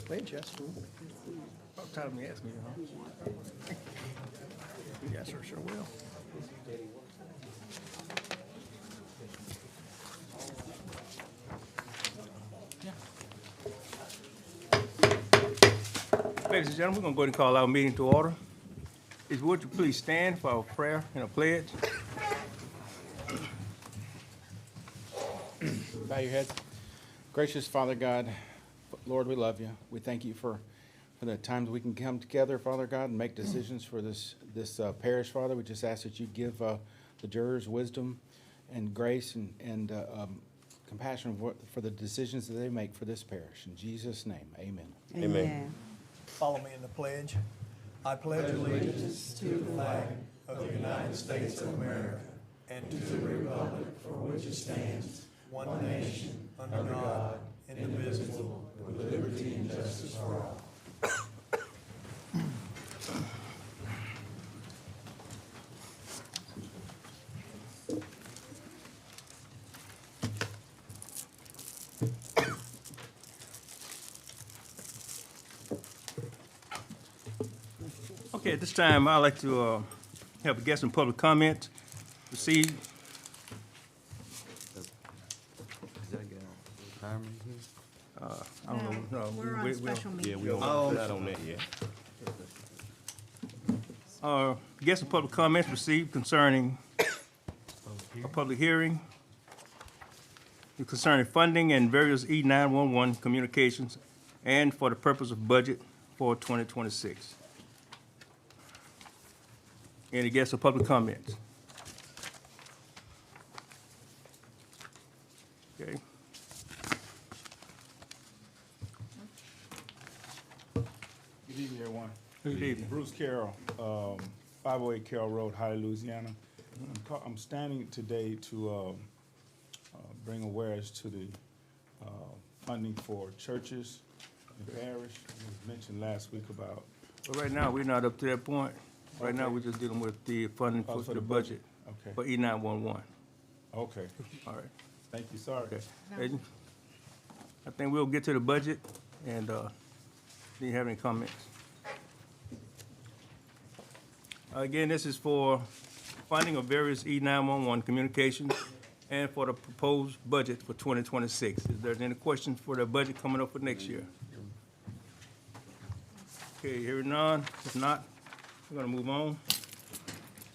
Pledge, yes. About time you asked me, huh? Yes, sir, sure will. Ladies and gentlemen, we're going to go ahead and call our meeting to order. Would you please stand for our prayer and a pledge? Bow your heads. Gracious Father God, Lord, we love you. We thank you for the times we can come together, Father God, and make decisions for this parish, Father. We just ask that you give the jurors wisdom and grace and compassion for the decisions that they make for this parish. In Jesus' name, amen. Amen. Follow me in the pledge. I pledge allegiance to the flag of the United States of America and to the republic for which it stands, one nation, under God, indivisible, with liberty and justice for all. Okay, at this time, I'd like to have a guest and public comment received. I don't know. No, We're on special meeting. Yeah, we don't not on that yet. Guest and public comments received concerning a public hearing concerning funding and various E911 communications and for the purpose of budget for 2026. Any guests or public comments? Okay. Good evening, everyone. Good evening. Bruce Carroll, 508 Carroll Road, Holly, Louisiana. I'm standing today to bring awareness to the funding for churches in the parish. It was mentioned last week about. Well, right now, we're not up to that point. Right now, we're just dealing with the funding for the budget Okay. for E911. Okay. All right. Thank you. Sorry. Okay. Agent, I think we'll get to the budget, and do you have any comments? Again, this is for funding of various E911 communications and for the proposed budget for 2026. Is there any questions for the budget coming up for next year? Okay, hearing none. If not, we're gonna move on.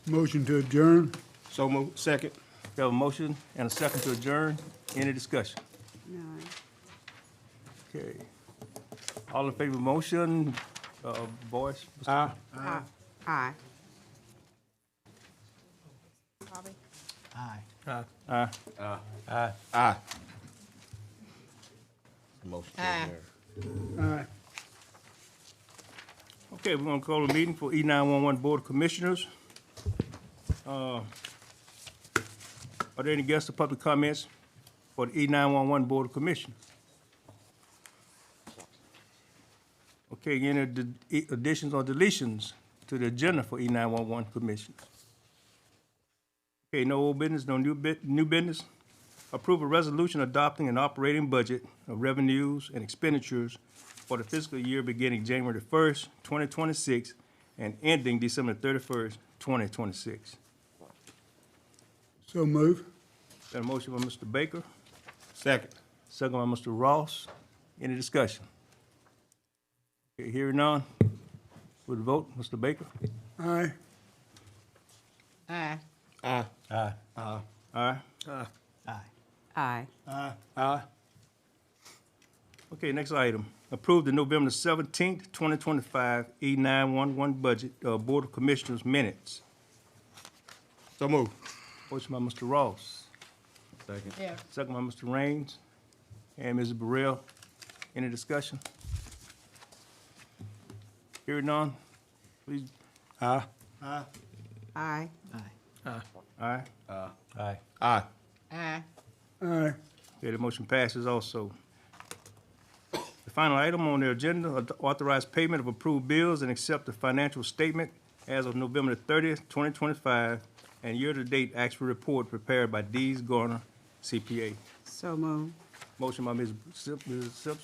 Motion to adjourn. So move. Second. We have a motion and a second to adjourn. Any discussion? None. Okay. All in favor of the motion, voice? Aye. Aye. Aye. Aye. Aye. Aye. Motion to adjourn. Aye. Okay, we're gonna call a meeting for E911 Board of Commissioners. Are there any guests or public comments for the E911 Board of Commissioners? Okay, any additions or deletions to the agenda for E911 Commissioners? Okay, no old business, no new business. Approve a resolution adopting an operating budget of revenues and expenditures for the fiscal year beginning January 1st, 2026, and ending December 31st, 2026. So move. Got a motion by Mr. Baker, Second. second by Mr. Ross. Any discussion? Okay, hearing none. With the vote, Mr. Baker? Aye. Aye. Aye. Aye. Aye. Aye. Aye. Okay, next item. Approve the November 17th, 2025 E911 budget, Board of Commissioners minutes. So move. Motion by Mr. Ross, Second. Yeah. second by Mr. Raines and Mrs. Burrell. Any discussion? Hearing none, please. Aye. Aye. Aye. Aye. Aye. Aye. Okay, the motion passes also. The final item on the agenda, authorize payment of approved bills and accept the financial statement as of November 30th, 2025, and year-to-date actual report prepared by Dees Garner, CPA. So moved. Motion by Ms. Simpson. Second.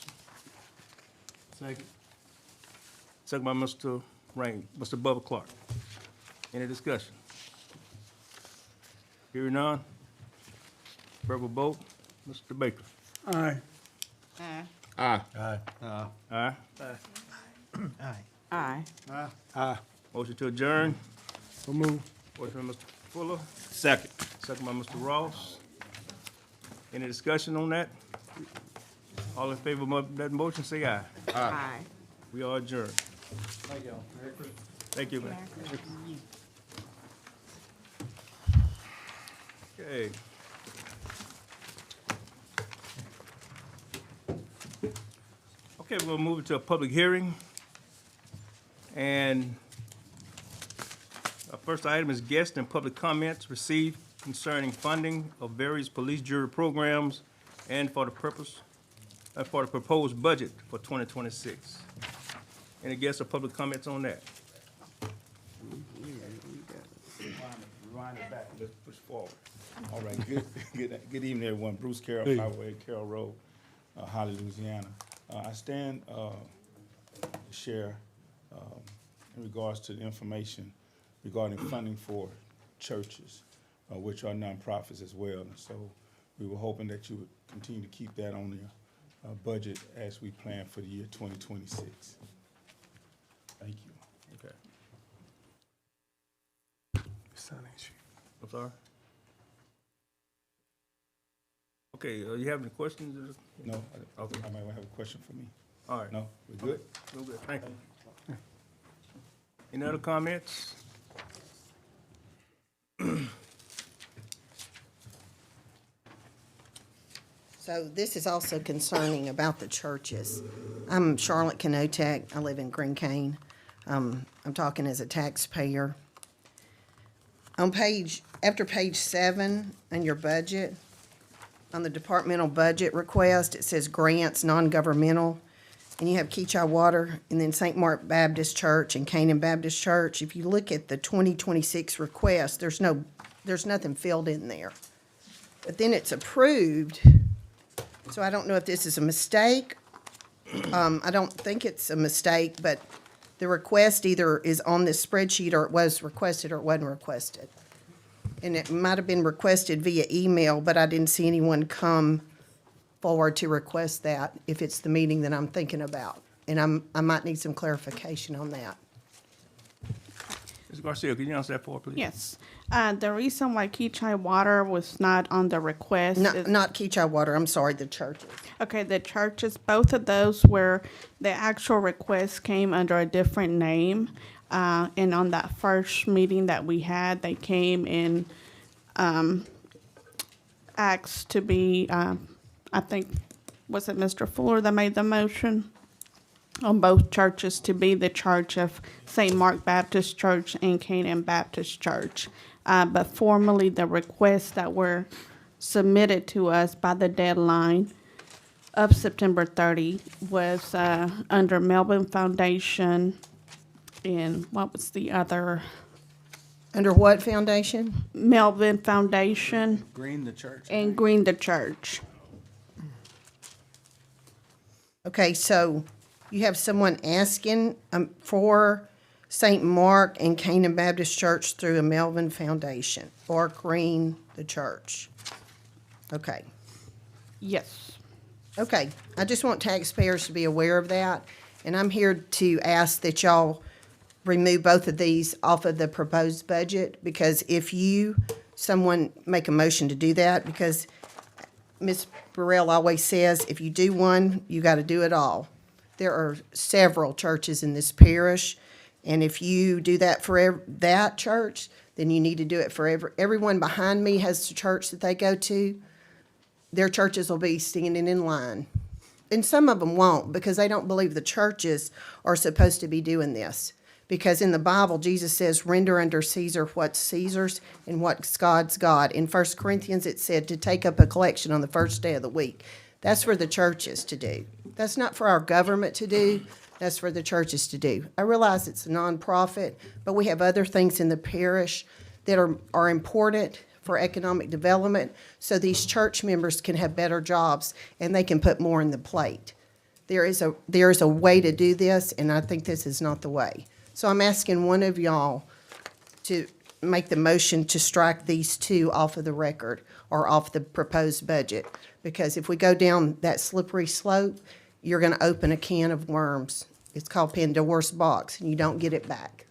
Second by Mr. Rain, Mr. Bubba Clark. Any discussion? Hearing none. Verbal vote, Mr. Baker. Aye. Aye. Aye. Aye. Aye. Aye. Motion to adjourn. So move. Motion by Mr. Fuller, Second. second by Mr. Ross. Any discussion on that? All in favor of that motion, say aye. Aye. We are adjourned. Thank y'all. Merry Christmas. Thank you, man. Okay. Okay, we're gonna move into a public hearing. And our first item is guest and public comments received concerning funding of various police jury programs and for the proposed budget for 2026. Any guests or public comments on that? Rewind it back, let's push forward. All right, good evening, everyone. Bruce Carroll, Highway, Carroll Road, Holly, Louisiana. I stand to share in regards to the information regarding funding for churches, which are nonprofits as well. And so we were hoping that you would continue to keep that on your budget as we plan for the year 2026. Thank you. Okay. I'm sorry? Okay, you have any questions? No, I might have a question for me. All right. No, we good? Real good, thank you. Any other comments? So this is also concerning about the churches. I'm Charlotte Kenotek. I live in Green Cane. I'm talking as a taxpayer. On after page 7 in your budget, on the departmental budget request, it says grants, non-governmental, and you have Keachai Water, and then St. Mark Baptist Church and Canaan Baptist Church. If you look at the 2026 request, there's nothing filled in there. But then it's approved, so I don't know if this is a mistake. I don't think it's a mistake, but the request either is on this spreadsheet, or it was requested, or it wasn't requested. And it might have been requested via email, but I didn't see anyone come forward to request that, if it's the meeting that I'm thinking about. And I might need some clarification on that. Ms. Garcia, can you answer that for us, please? Yes. The reason why Keachai Water was not on the request is, Not Keachai Water, I'm sorry, the churches. okay, the churches, both of those were, the actual request came under a different name. And on that first meeting that we had, they came and asked to be, I think, was it Mr. Fuller that made the motion? On both churches to be the church of St. Mark Baptist Church and Canaan Baptist Church. But formally, the requests that were submitted to us by the deadline of September 30 was under Melvin Foundation, and what was the other? Under what foundation? Melvin Foundation Green the church. and Green the Church. Okay, so you have someone asking for St. Mark and Canaan Baptist Church through a Melvin Foundation, or Green the Church. Okay. Yes. Okay, I just want taxpayers to be aware of that, and I'm here to ask that y'all remove both of these off of the proposed budget, because if someone make a motion to do that, because Ms. Burrell always says, if you do one, you gotta do it all. There are several churches in this parish, and if you do that for that church, then you need to do it for everyone behind me has a church that they go to. Their churches will be standing in line. And some of them won't, because they don't believe the churches are supposed to be doing this. Because in the Bible, Jesus says, render unto Caesar what's Caesar's and what's God's God. In 1 Corinthians, it said to take up a collection on the first day of the week. That's for the churches to do. That's not for our government to do. That's for the churches to do. I realize it's a nonprofit, but we have other things in the parish that are important for economic development, so these church members can have better jobs and they can put more in the plate. There is a way to do this, and I think this is not the way. So I'm asking one of y'all to make the motion to strike these two off of the record or off the proposed budget. Because if we go down that slippery slope, you're gonna open a can of worms. It's called Pandora's box, and you don't get it back.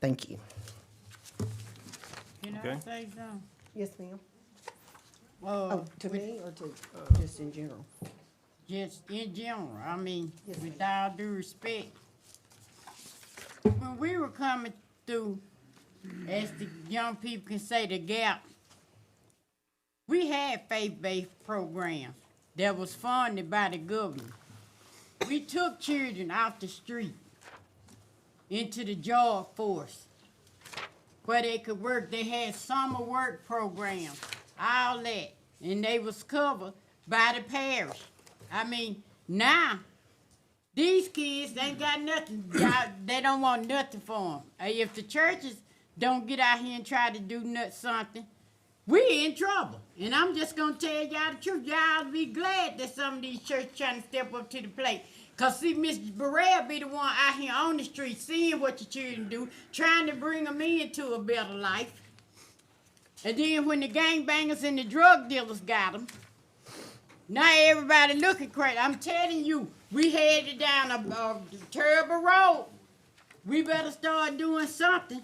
Thank you. Can I Okay. say something? Yes, ma'am. Oh, To me or to, just in general? just in general, I mean, Yes, with all due respect. When we were coming through, as the young people can say, the gap, we had faith-based programs that was funded by the government. We took children off the street into the job force where they could work. They had summer work programs, all that, and they was covered by the parish. I mean, now, these kids ain't got nothing. They don't want nothing for them. If the churches don't get out here and try to do something, we in trouble. And I'm just gonna tell y'all the truth. Y'all be glad that some of these churches trying to step up to the plate. Cause see, Miss Burrell be the one out here on the street seeing what your children do, trying to bring them into a better life. And then when the gangbangers and the drug dealers got them, now everybody looking crazy. I'm telling you, we headed down a terrible road. We better start doing something.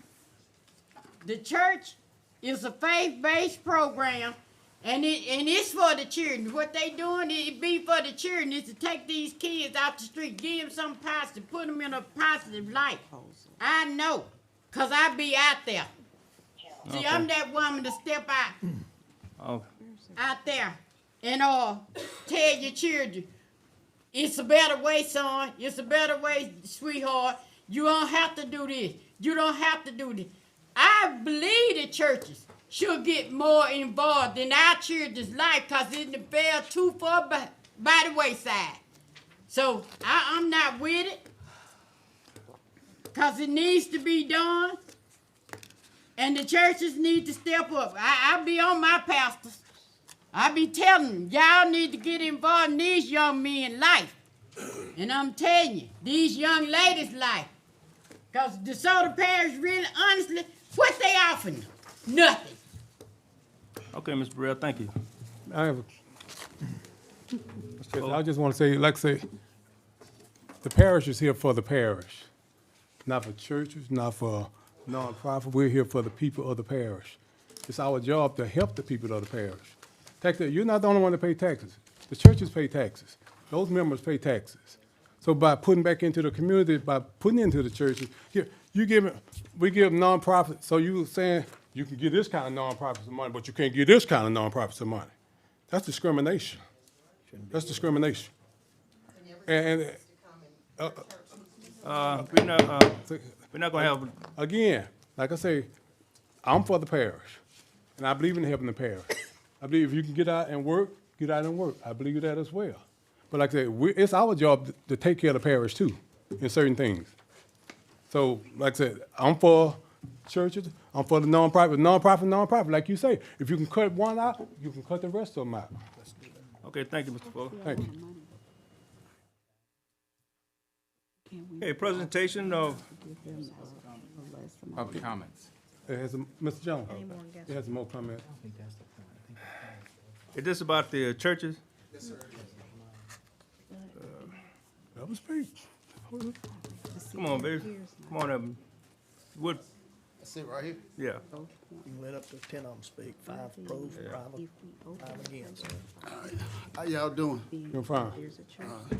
The church is a faith-based program, and it's for the children. What they doing, it be for the children, is to take these kids out the street, give them some positive, put them in a positive light. I know, cause I be out there. See, Okay. I'm that woman to step Oh, out there and tell your children, it's a better way, son. It's a better way, sweetheart. You don't have to do this. You don't have to do this. I believe the churches should get more involved in our children's life because it fell too far by the wayside. So I'm not with it because it needs to be done. And the churches need to step up. I be on my pastors. I be telling them, y'all need to get involved in these young men's life. And I'm telling you, these young ladies' life. Because DeSoto Parish really, honestly, what they offering them? Nothing. okay, Ms. Burrell, thank you. I have I just want to say, like I say, the parish is here for the parish, not for churches, not for nonprofit. We're here for the people of the parish. It's our job to help the people of the parish. You're not the only one to pay taxes. The churches pay taxes. Those members pay taxes. So by putting back into the community, by putting into the churches, here, we give nonprofits, so you saying you can give this kind of nonprofit some money, but you can't give this kind of nonprofit some money. That's discrimination. That's discrimination. And We're not gonna have, again, like I say, I'm for the parish, and I believe in helping the parish. I believe if you can get out and work, get out and work. I believe that as well. But like I said, it's our job to take care of the parish too, in certain things. So, like I said, I'm for churches, I'm for the nonprofit. Like you say, if you can cut one out, you can cut the rest of them out. okay, thank you, Mr. Fuller. Thank you. Okay, presentation of, Public comments. Mr. Jones, it has more comments. is this about the churches? to speak. Come on, baby. Come on up. Wood, That's it right here. yeah. You can let up to 10 of them speak, 5 pros, 5 against. How y'all doing? You're fine.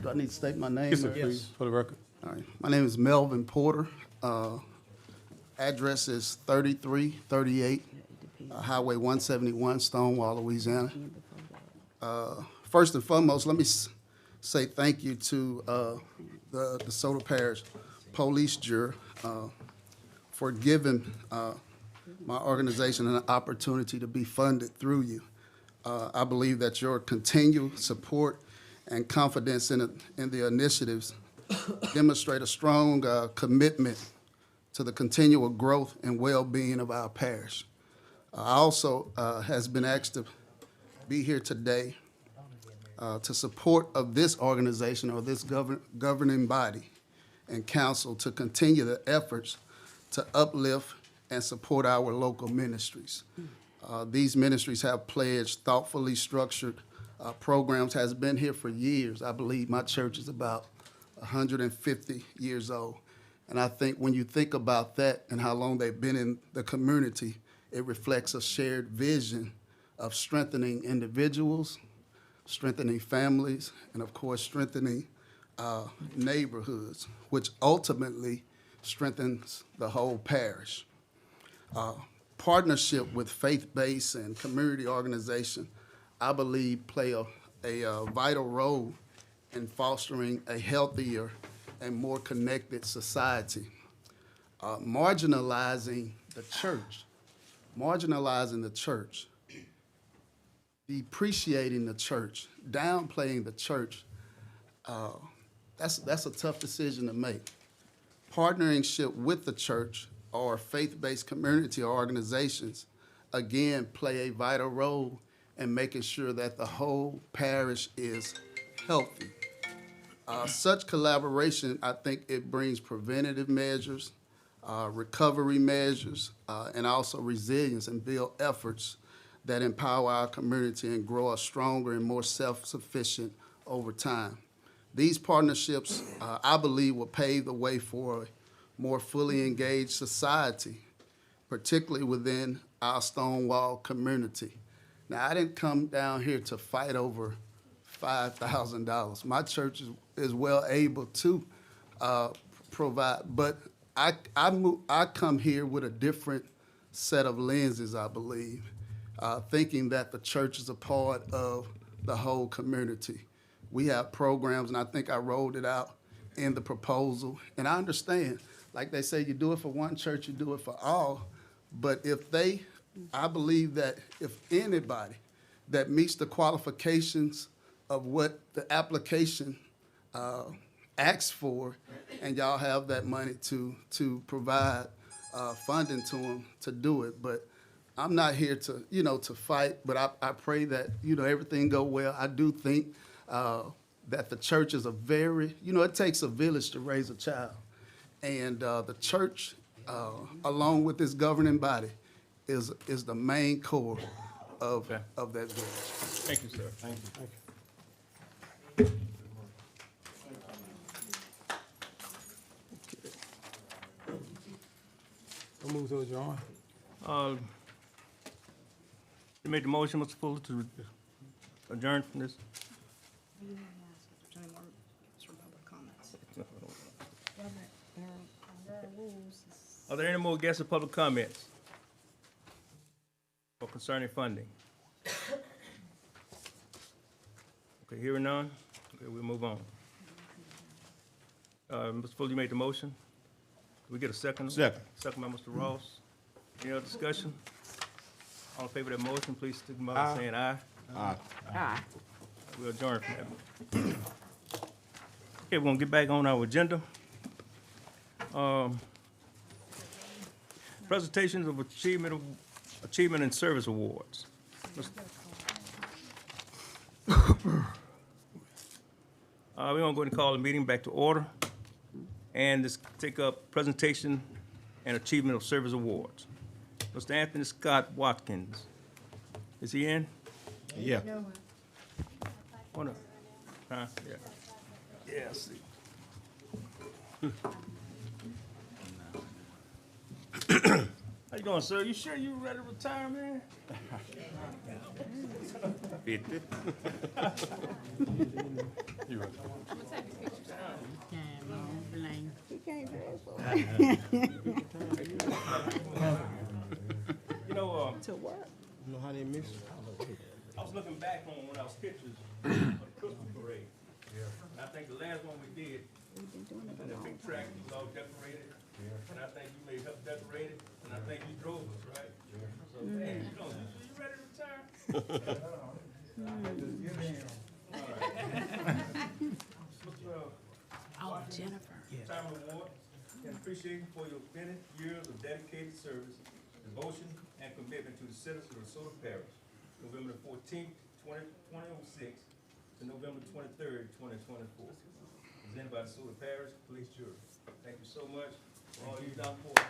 Do I need to state my name? Yes, sir, or- please, for the record. All right. My name is Melvin Porter. Address is 3338 Highway 171, Stonewall, Louisiana. First and foremost, let me say thank you to the DeSoto Parish Police Jury for giving my organization an opportunity to be funded through you. I believe that your continued support and confidence in the initiatives demonstrate a strong commitment to the continual growth and well-being of our parish. I also has been asked to be here today to support of this organization or this governing body and council to continue the efforts to uplift and support our local ministries. These ministries have pledged thoughtfully structured programs, has been here for years. I believe my church is about 150 years old. And I think when you think about that and how long they've been in the community, it reflects a shared vision of strengthening individuals, strengthening families, and of course, strengthening neighborhoods, which ultimately strengthens the whole parish. Partnership with faith-based and community organizations, I believe, play a vital role in fostering a healthier and more connected society. Marginalizing the church, depreciating the church, downplaying the church, that's a tough decision to make. Partnership with the church or faith-based community or organizations, again, play a vital role in making sure that the whole parish is healthy. Such collaboration, I think it brings preventative measures, recovery measures, and also resilience and build efforts that empower our community and grow us stronger and more self-sufficient over time. These partnerships, I believe, will pave the way for a more fully engaged society, particularly within our Stonewall community. Now, I didn't come down here to fight over $5,000. My church is well able to provide, but I come here with a different set of lenses, I believe, thinking that the church is a part of the whole community. We have programs, and I think I rolled it out in the proposal. And I understand, like they say, you do it for one church, you do it for all. But I believe that if anybody that meets the qualifications of what the application asks for, and y'all have that money to provide funding to them to do it. But I'm not here to, to fight, but I pray that, everything go well. I do think that the church is it takes a village to raise a child. And the church, along with this governing body, is the main core of that village. Thank you, sir. Thank you. I'll move to adjourn. You made the motion, Mr. Fuller, to adjourn from this? Are there any more guests or public comments or concerning funding? Okay, hearing none, okay, we'll move on. Mr. Fuller, you made the motion. Did we get a second? Second. Second by Mr. Ross. Any other discussion? All in favor of that motion, please signify by saying aye. Aye. We'll adjourn from that. Okay, we're gonna get back on our agenda. Presentations of achievement and service awards. We're gonna go ahead and call the meeting back to order and just take up presentation and achievement of service awards. Mr. Anthony Scott Watkins, is he in? Yeah. Oh, no. Huh? Yeah. Yeah, I see. How you doing, sir? You sure you ready to retire, man? 50. Time on blame. You know, To work. You know how they miss? I was looking back on when I was pictures of the Christmas parade. And I think the last one we did, and the big track was all decorated. And I think you may help decorate it, and I think you drove us, right? So, man, you ready to retire? Oh, Jennifer. Retirement award, and appreciate you for your many years of dedicated service, devotion, and commitment to the citizens of DeSoto Parish, November 14th, 2006 to November 23rd, 2024. Presented by DeSoto Parish Police Jury. Thank you so much for all you've done for us.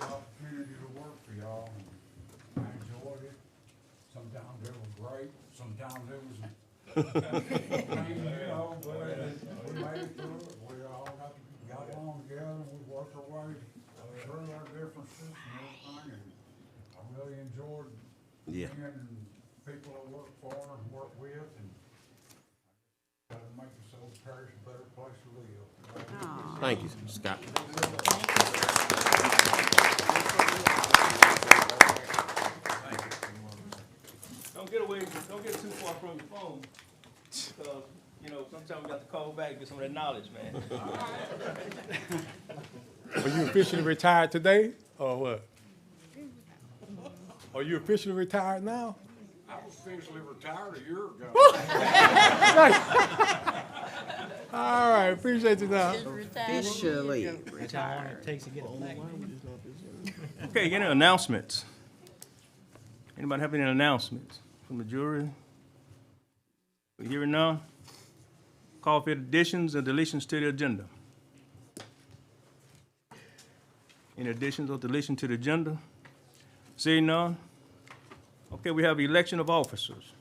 Opportunity to work for y'all, and I enjoyed it. Sometimes it was great, sometimes it was, you know, but we made it through it. We all got along together, and we worked our way through our differences and everything, and I really enjoyed Yeah. being people I work for and work with, and gotta make the Soul Parish a better place to live. Thank you, Scott. Don't get too far from your phone, because, you know, sometimes we got to call back and get some of that knowledge, man. Are you officially retired today, or what? Are you officially retired now? I was officially retired a year ago. All right, appreciate you now. Officially retired. Okay, any announcements? Anybody have any announcements from the jury? We hearing none? Call for additions and deletions to the agenda. Any additions or deletions to the agenda? Seeing none? Okay, we have election of officers.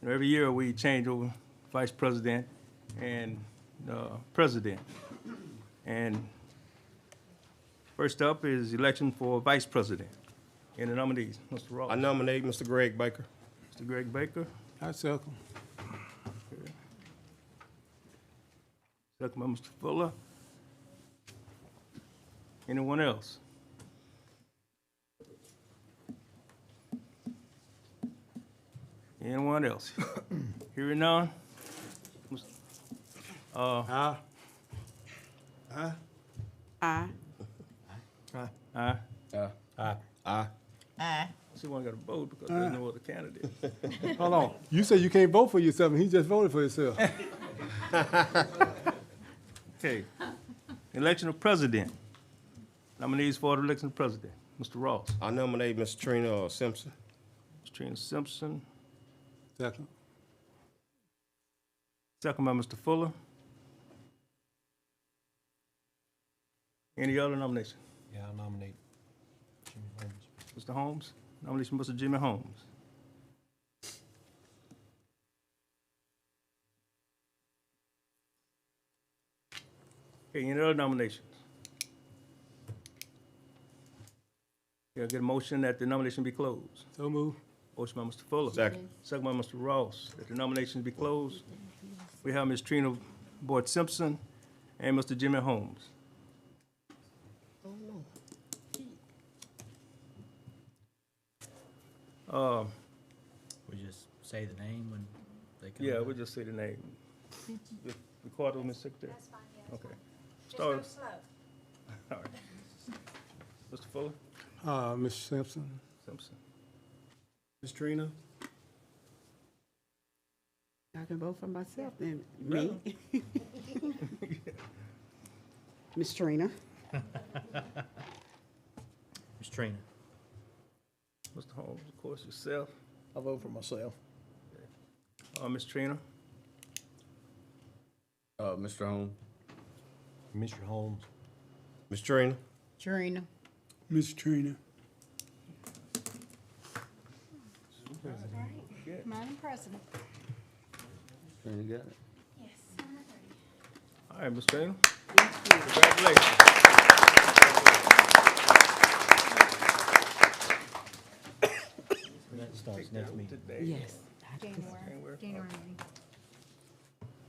You know, every year we change over vice president and president. And first up is election for vice president. Any nominees? Mr. Ross? I nominate Mr. Greg Baker. Mr. Greg Baker. I second. Second by Mr. Fuller. Anyone else? Anyone else? Hearing none? Aye. Aye. Aye. Aye. See, one got to vote because there's no other candidate. Hold on. You said you can't vote for yourself, and he just voted for himself. Okay. Election of president. Nominees for the election of president. Mr. Ross. I nominate Ms. Trina Simpson. Ms. Trina Simpson. Second. Second by Mr. Fuller. Any other nomination? Yeah, I nominate Jimmy Holmes. Mr. Holmes? Nomination, Mr. Jimmy Holmes. Okay, any other nominations? Can I get a motion that the nomination be closed? So move. Motion by Mr. Fuller. Second. Second by Mr. Ross, that the nominations be closed. We have Ms. Trina Boyd Simpson and Mr. Jimmy Holmes. We just say the name when they come. Yeah, up. we'll just say the name. Record with Ms. Secretary? That's fine, yes. Okay. Just Start. go slow. All right. Mr. Fuller? Mr. Simpson. Simpson. Ms. Trina? I can vote for myself then. Me? Miss Trina. Ms. Trina. Mr. Holmes, of course, yourself. I vote for myself. Ms. Trina? Mr. Holmes. Mr. Holmes. Ms. Trina? Trina. Miss Trina. Madam President. Trina got it. All right, Ms. Trina. Congratulations. That starts next meeting. Yes. January.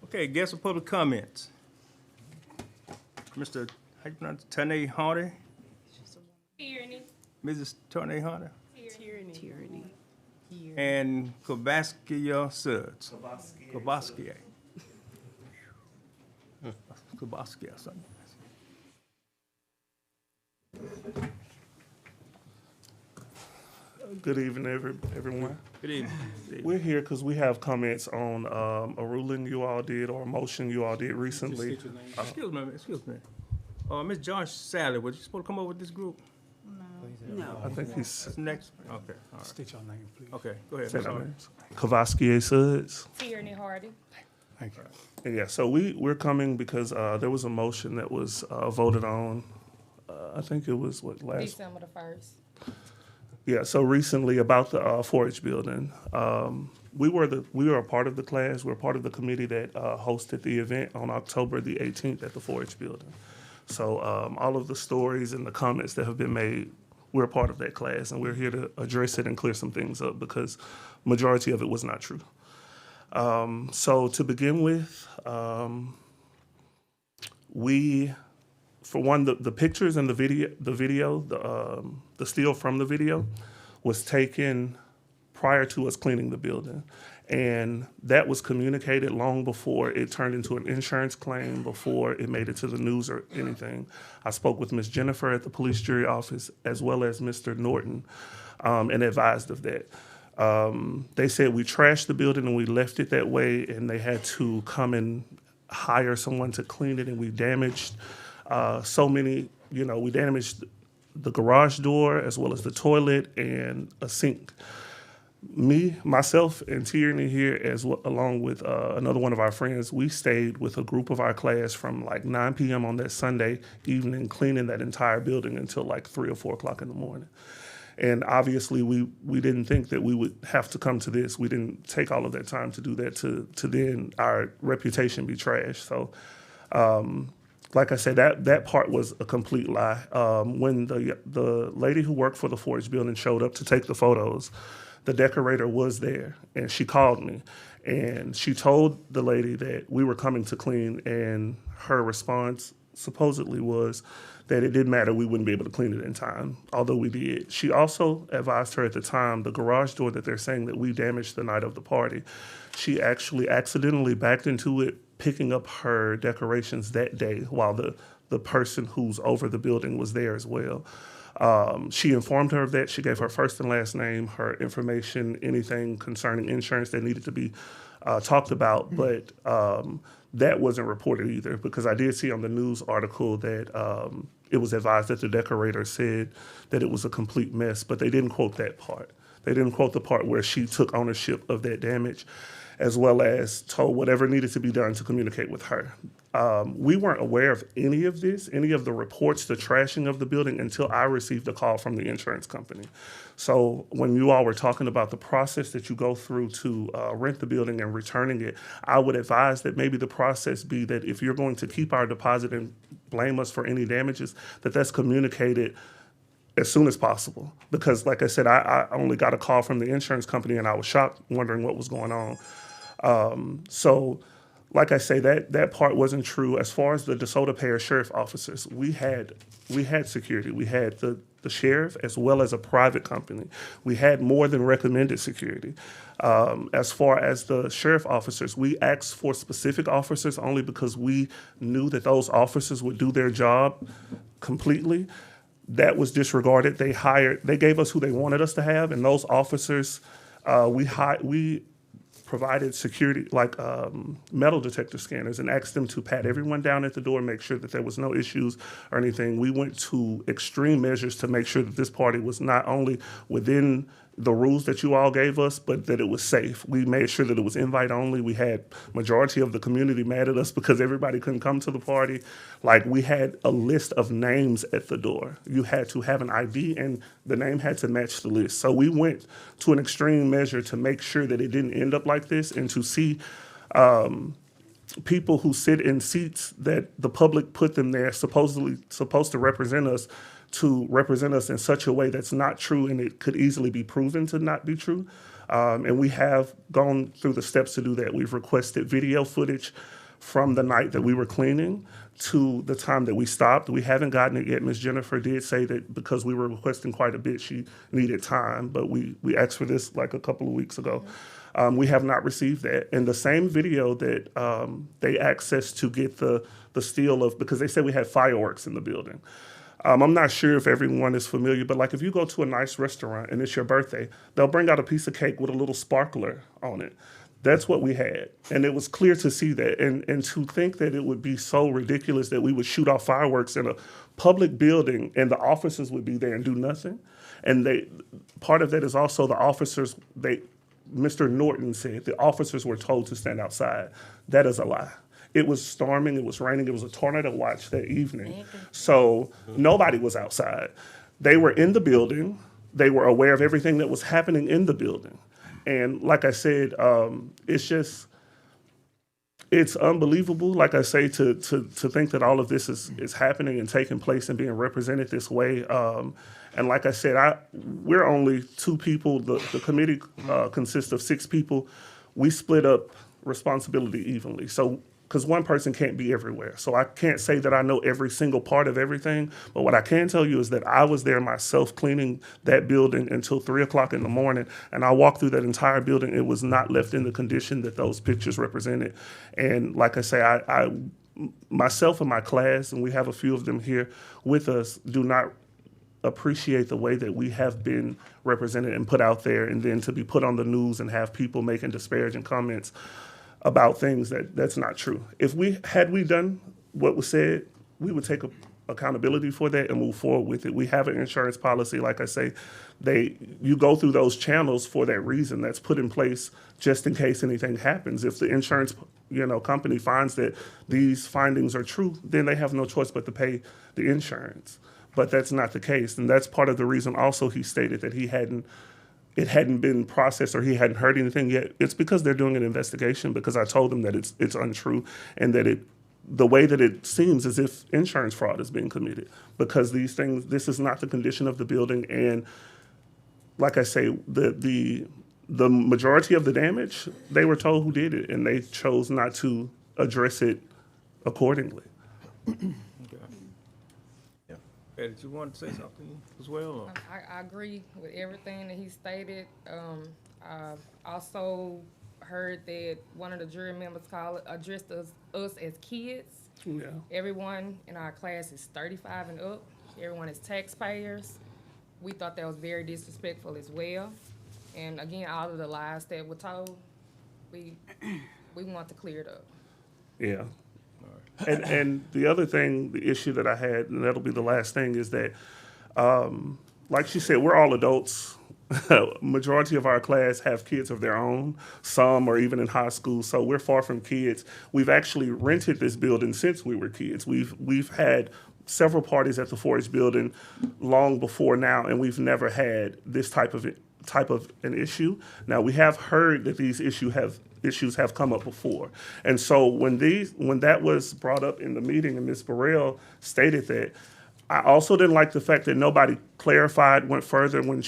Okay, guests of public comments. Mr. How you pronounce it? Tanae Hardy? Mrs. Tanae Hardy? Tyranny. And Kobaskia Suds. Kobaskia. Kobaskia, something. Good evening, everyone. Good evening. We're here because we have comments on a ruling you all did or a motion you all did recently. Excuse me. Ms. Josh Sally, was you supposed to come over with this group? No. I think he's. That's next? Okay, all right. State your name, please. Okay, go ahead. Say Ms. that Hardy. name. Kavaskie Suds. Tierney Hardy. Thank you. And yeah, so we're coming because there was a motion that was voted on. I think it was December the 1st. Yeah, so recently about the 4-H building, we were a part of the class. We're part of the committee that hosted the event on October the 18th at the 4-H building. So all of the stories and the comments that have been made, we're a part of that class, and we're here to address it and clear some things up because majority of it was not true. So to begin with, for one, the pictures and the still from the video was taken prior to us cleaning the building. And that was communicated long before it turned into an insurance claim, before it made it to the news or anything. I spoke with Ms. Jennifer at the police jury office as well as Mr. Norton and advised of that. They said we trashed the building and we left it that way, and they had to come and hire someone to clean it, and we damaged so many, we damaged the garage door as well as the toilet and a sink. Myself, and Tierney here, along with another one of our friends, we stayed with a group of our class from like 9 p.m. on that Sunday evening, cleaning that entire building until like 3 or 4 o'clock in the morning. And obviously, we didn't think that we would have to come to this. We didn't take all of that time to do that to then our reputation be trashed. So, like I said, that part was a complete lie. When the lady who worked for the 4-H building showed up to take the photos, the decorator was there, and she called me, and she told the lady that we were coming to clean, and her response supposedly was that it didn't matter, we wouldn't be able to clean it in time, although we did. She also advised her at the time, the garage door that they're saying that we damaged the night of the party, she actually accidentally backed into it, picking up her decorations that day while the person who's over the building was there as well. She informed her of that. She gave her first and last name, her information, anything concerning insurance that needed to be talked about, but that wasn't reported either, because I did see on the news article that it was advised that the decorator said that it was a complete mess, but they didn't quote that part. They didn't quote the part where she took ownership of that damage, as well as told whatever needed to be done to communicate with her. We weren't aware of any of this, any of the reports, the trashing of the building, until I received a call from the insurance company. So when you all were talking about the process that you go through to rent the building and returning it, I would advise that maybe the process be that if you're going to keep our deposit and blame us for any damages, that's communicated as soon as possible. Because like I said, I only got a call from the insurance company and I was shocked, wondering what was going on. So like I say, that part wasn't true. As far as the DeSoto Parish sheriff officers, we had security. We had the sheriff as well as a private company. We had more than recommended security. As far as the sheriff officers, we asked for specific officers only because we knew that those officers would do their job completely. That was disregarded. They gave us who they wanted us to have, and those officers, we provided security, like metal detector scanners, and asked them to pat everyone down at the door, make sure that there was no issues or anything. We went to extreme measures to make sure that this party was not only within the rules that you all gave us, but that it was safe. We made sure that it was invite only. We had majority of the community mad at us because everybody couldn't come to the party. Like, we had a list of names at the door. You had to have an ID and the name had to match the list. So we went to an extreme measure to make sure that it didn't end up like this, and to see people who sit in seats that the public put them there, supposedly supposed to represent us in such a way that's not true, and it could easily be proven to not be true. And we have gone through the steps to do that. We've requested video footage from the night that we were cleaning to the time that we stopped. We haven't gotten it yet. Ms. Jennifer did say that because we were requesting quite a bit, she needed time, but we asked for this like a couple of weeks ago. We have not received that. And the same video that they accessed to get the steal of, because they said we had fireworks in the building. I'm not sure if everyone is familiar, but like if you go to a nice restaurant and it's your birthday, they'll bring out a piece of cake with a little sparkler on it. That's what we had. And it was clear to see that. And to think that it would be so ridiculous that we would shoot off fireworks in a public building and the officers would be there and do nothing. And part of that is also the officers, Mr. Norton said the officers were told to stand outside. That is a lie. It was storming, it was raining, it was a tornado watch that evening. So nobody was outside. They were in the building. They were aware of everything that was happening in the building. And like I said, it's unbelievable, like I say, to think that all of this is happening and taking place and being represented this way. And like I said, we're only 2 people. The committee consists of 6 people. We split up responsibility evenly. So, because one person can't be everywhere. So I can't say that I know every single part of everything, but what I can tell you is that I was there myself cleaning that building until 3 o'clock in the morning, and I walked through that entire building. It was not left in the condition that those pictures represented. And like I say, I myself and my class, and we have a few of them here with us, do not appreciate the way that we have been represented and put out there, and then to be put on the news and have people making disparaging comments about things that's not true. If we done what was said, we would take accountability for that and move forward with it. We have an insurance policy, like I say, you go through those channels for that reason. That's put in place just in case anything happens. If the insurance company finds that these findings are true, then they have no choice but to pay the insurance. But that's not the case, and that's part of the reason also he stated that it hadn't been processed or he hadn't heard anything yet. It's because they're doing an investigation, because I told them that it's untrue, and that the way that it seems as if insurance fraud is being committed, because this is not the condition of the building. And like I say, the majority of the damage, they were told who did it, and they chose not to address it accordingly. Hey, did you want to say something as well? Or? I agree with everything that he stated. I also heard that one of the jury members addressed us as kids. Yeah. Everyone in our class is 35 and up. Everyone is taxpayers. We thought that was very disrespectful as well. And again, all of the lies that were told, we want to clear it up. Yeah. And the other thing, the issue that I had, and that'll be the last thing, is that, like she said, we're all adults. Majority of our class have kids of their own. Some are even in high school, so we're far from kids. We've actually rented this building since we were kids. We've had several parties at the 4-H building long before now, and we've never had this type of an issue. Now, we have heard that these issues have come up before. And so when that was brought up in the meeting and Ms. Burrell stated that, I also didn't like the fact that nobody clarified, went further when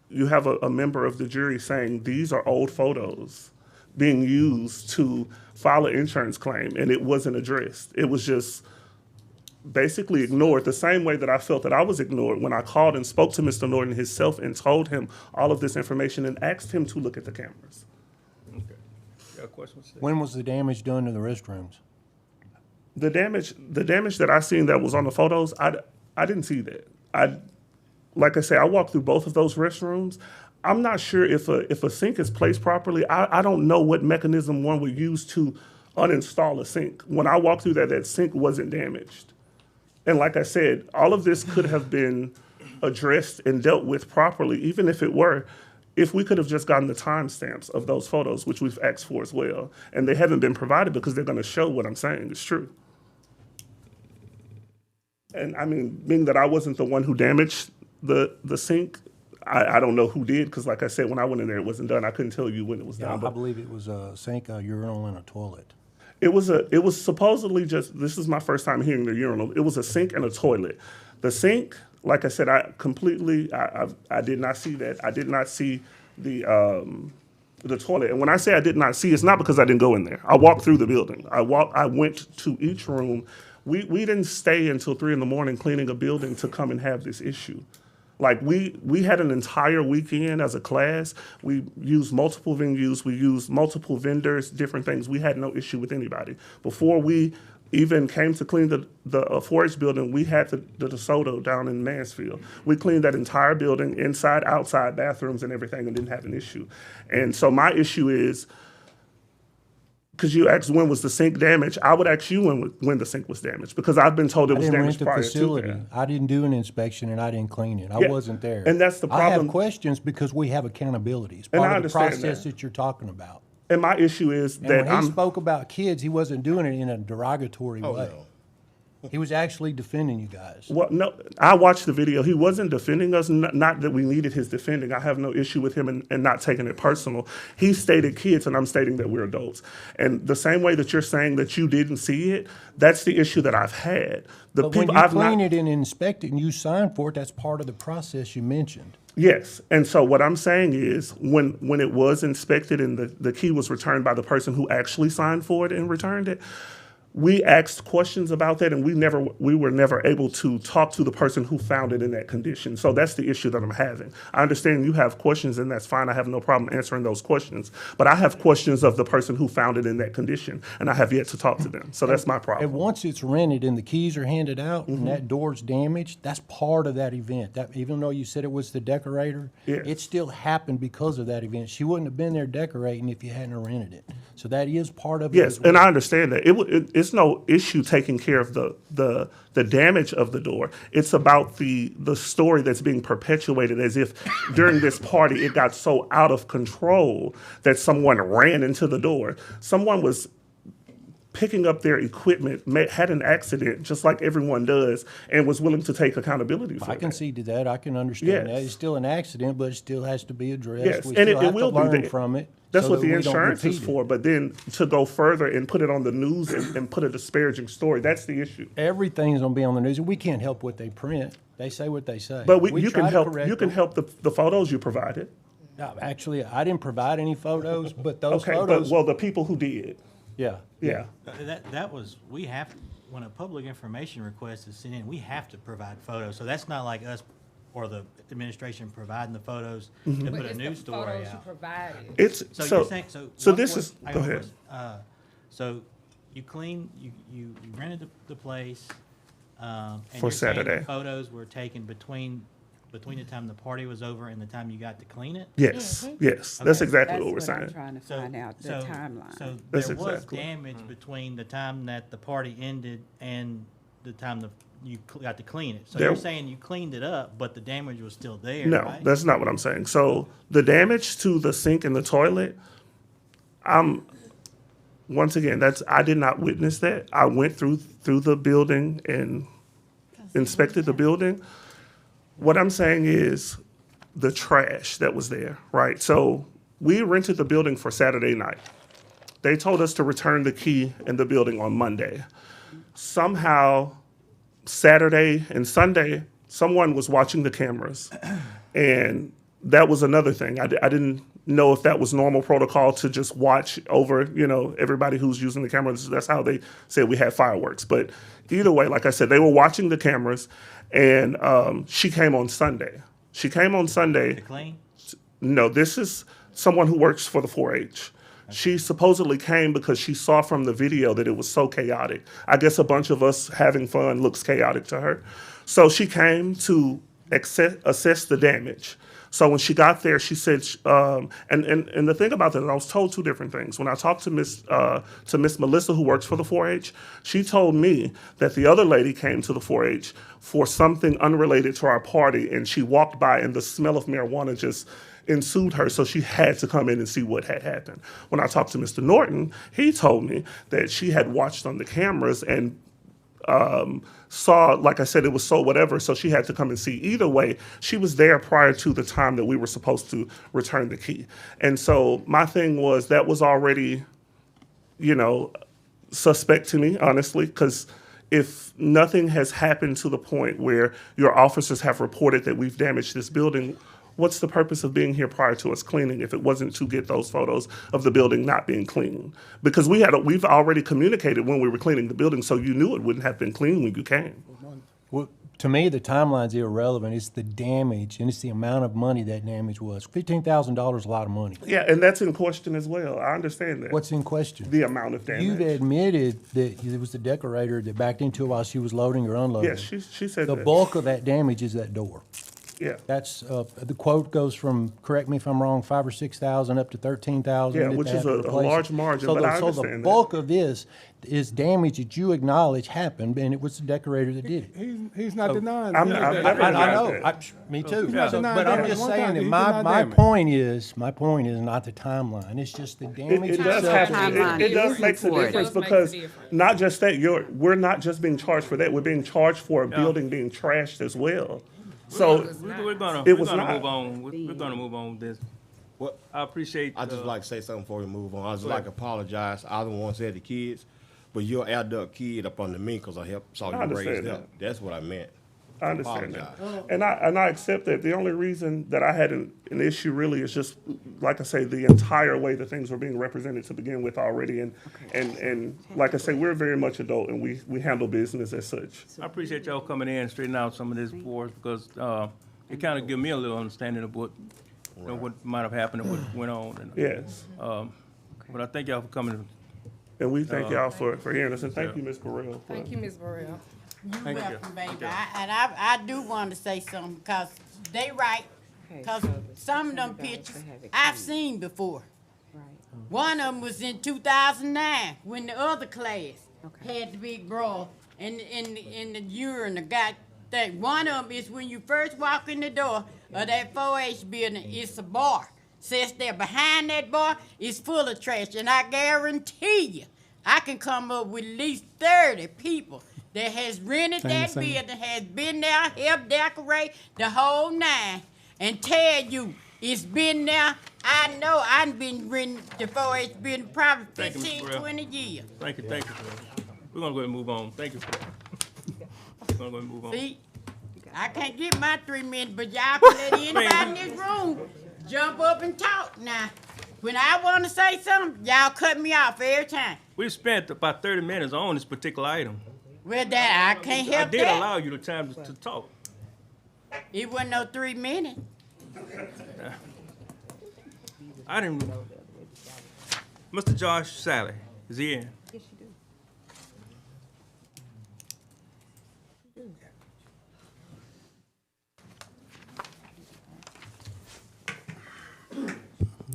you have a member of the jury saying these are old photos being used to file an insurance claim, and it wasn't addressed. It was just basically ignored, the same way that I felt that I was ignored when I called and spoke to Mr. Norton himself and told him all of this information and asked him to look at the cameras. Okay. Got a question? When was the damage done to the restrooms? The damage that I seen that was on the photos, I didn't see that. Like I say, I walked through both of those restrooms. I'm not sure if a sink is placed properly. I don't know what mechanism one would use to uninstall a sink. When I walked through that sink wasn't damaged. And like I said, all of this could have been addressed and dealt with properly, even if it were. if we could have just gotten the timestamps of those photos, which we've asked for as well, and they haven't been provided because they're going to show what I'm saying is true. And I mean, being that I wasn't the one who damaged the sink, I don't know who did, because like I said, when I went in there, it wasn't done. I couldn't tell you when it was done. I But believe it was a sink, a urinal, and a toilet. it was supposedly just, this is my first time hearing the urinal. It was a sink and a toilet. The sink, like I said, I did not see that. I did not see the toilet. And when I say I did not see, it's not because I didn't go in there. I walked through the building. I went to each room. We didn't stay until 3 a.m. cleaning a building to come and have this issue. Like we had an entire weekend as a class. We used multiple venues. We used multiple vendors, different things. We had no issue with anybody. Before we even came to clean the 4-H building, we had the DeSoto down in Mansfield. We cleaned that entire building, inside, outside, bathrooms and everything, and didn't have an issue. And so my issue is, because you asked when was the sink damaged, I would ask you when the sink was damaged, because I've been told it was damaged prior to that. I didn't do an inspection and I didn't clean it. I Yeah, wasn't there. and that's the I have problem. questions because we have accountability. It's And I part of the understand process that. that you're talking about. And my issue is And that when he spoke about kids, he wasn't doing it in a derogatory way. He was actually defending you guys. Well, no, I watched the video. He wasn't defending us, not that we needed his defending. I have no issue with him and not taking it personal. He stated kids, and I'm stating that we're adults. And the same way that you're saying that you didn't see it, that's the issue that I've had. But when you clean it and inspect it and you sign for it, that's part of the process you mentioned. Yes, and so what I'm saying is when it was inspected and the key was returned by the person who actually signed for it and returned it, we asked questions about that, and we were never able to talk to the person who found it in that condition. So that's the issue that I'm having. I understand you have questions, and that's fine. I have no problem answering those questions. But I have questions of the person who found it in that condition, and I have yet to talk to them. So that's my problem. And once it's rented and the keys are handed out and that door's damaged, that's part of that event. That, even though you said it was the decorator, Yes. it still happened because of that event. She wouldn't have been there decorating if you hadn't rented it. So that is part of it. Yes, as and well. I understand that. It's no issue taking care of the damage of the door. It's about the story that's being perpetuated as if during this party it got so out of control that someone ran into the door. Someone was picking up their equipment, had an accident, just like everyone does, and was willing to take accountability for I it. concede to that. I can understand Yes. that. It's still an accident, but it still has to be addressed. Yes, We and still it have will to learn be. from it. That's so what that the we don't insurance is repeat it. for. But then to go further and put it on the news and put a disparaging story, that's the issue. Everything's gonna be on the news. We can't help what they print. They say what they say. But you try can to help. correct You can them. help the photos you provided. No, actually, I didn't provide any photos, but those Okay, photos. but the people who did. Yeah. Yeah. That was, we have, when a public information request is sent in, we have to provide photos. So that's not like us or the administration providing the photos to Mm-hmm. But put a it's the news story photos you out. provided. It's So you're saying, so what this was- is. I Go got a ahead. question. So you you rented the place, and For you're saying Saturday. photos were taken between the time the party was over and the time you got to clean it? Yes, Mm-hmm. yes, that's Okay. exactly what we're saying. I'm trying to find out the timeline. So That's there was exactly. damage between the time that the party ended and the time you got to clean it. So There- you're saying you cleaned it up, but the damage was still there, No, right? that's not what I'm saying. So the damage to the sink and the toilet, once again, I did not witness that. I went through the building and inspected the building. What I'm saying is the trash that was there, right? So we rented the building for Saturday night. They told us to return the key in the building on Monday. Somehow, Saturday and Sunday, someone was watching the cameras. And that was another thing. I didn't know if that was normal protocol to just watch over, everybody who's using the cameras. That's how they said we had fireworks. But either way, like I said, they were watching the cameras, and she came on Sunday. She came on Sunday. To clean? No, this is someone who works for the 4-H. She supposedly came because she saw from the video that it was so chaotic. I guess a bunch of us having fun looks chaotic to her. So she came to assess the damage. So when she got there, she said, and the thing about that, I was told two different things. When I talked to Miss Melissa, who works for the 4-H, she told me that the other lady came to the 4-H for something unrelated to our party, and she walked by, and the smell of marijuana just ensued her, so she had to come in and see what had happened. When I talked to Mr. Norton, he told me that she had watched on the cameras and saw, like I said, it was so whatever, so she had to come and see. Either way, she was there prior to the time that we were supposed to return the key. And so my thing was that was already, you know, suspect to me, honestly, because if nothing has happened to the point where your officers have reported that we've damaged this building, what's the purpose of being here prior to us cleaning if it wasn't to get those photos of the building not being clean? Because we've already communicated when we were cleaning the building, so you knew it wouldn't have been clean when you came. Well, to me, the timeline's irrelevant. It's the damage, and it's the amount of money that damage was. $15,000 is a lot of money. Yeah, and that's in question as well. I understand that. What's in question? The amount of damage. You've admitted that it was the decorator that backed into it while she was loading or unloading. Yes, she said The that. bulk of that damage is that door. Yeah. That's, the quote goes from, correct me if I'm wrong, 5,000 or 6,000 up to 13,000. Yeah, that which they is have to a replace it. large margin, So but the- I So the understand that. bulk of this is damage that you acknowledge happened, and it was the decorator that did it. He's not denying. I'm that. not- I denying know, that. me too. He's not So- denying But I'm damage. just One saying time that he my denied damage. point is not the timeline. It's just the damage It does itself. happen. timeline It does is make a important. difference It does make a because difference. not just that, we're not just being charged for that. We're being charged for a building being trashed as well. So We're gonna It was move not. on. We're gonna move on with this. What, I appreciate. I just like to say something before we move on. I just Go like ahead. to apologize. I don't want to say the kids, but you're an adult kid up under me because I saw I you understand raised that. up. That's what I meant. I understand that. Apologize. And I accept that. The only reason that I had an issue is just, like I say, the entire way that things were being represented to begin with already. And like I say, we're very much adult and we handle business as such. I appreciate y'all coming in and straightening out some of this for us because it kind of give me a little understanding of what, you know, what might have happened and what went on. And, Yes. but I thank y'all for coming. And we thank y'all for hearing us. And thank you, Ms. Burrell. for- Thank you, Ms. Burrell. You Thank you. welcome, baby. I do want to say something, because they right, because some of them pictures I've seen before. One of them was in 2009, when the other class had the big brawl in the urine, got that. One of them is when you first walk in the door of that 4H building, it's a bar. Says there behind that bar is full of trash, and I guarantee you, I can come up with at least 30 people that has rented that building, has been there, helped decorate the whole nine, and tell you it's been there. I know I've been renting the 4H building probably Thank you, Ms. 15, Burrell. 20 years. Thank you. We're gonna go ahead and move on. Thank you for that. We're gonna go ahead and move on. See, I can't get my 3 minutes, but y'all can let anybody in this room jump up and talk now. When I want to say something, y'all cut me off every time. We've spent about 30 minutes on this particular item. Well, that I can't I help did that. allow you the time to talk. It wasn't no 3 minutes. I didn't. Mr. Josh Sally, is he in?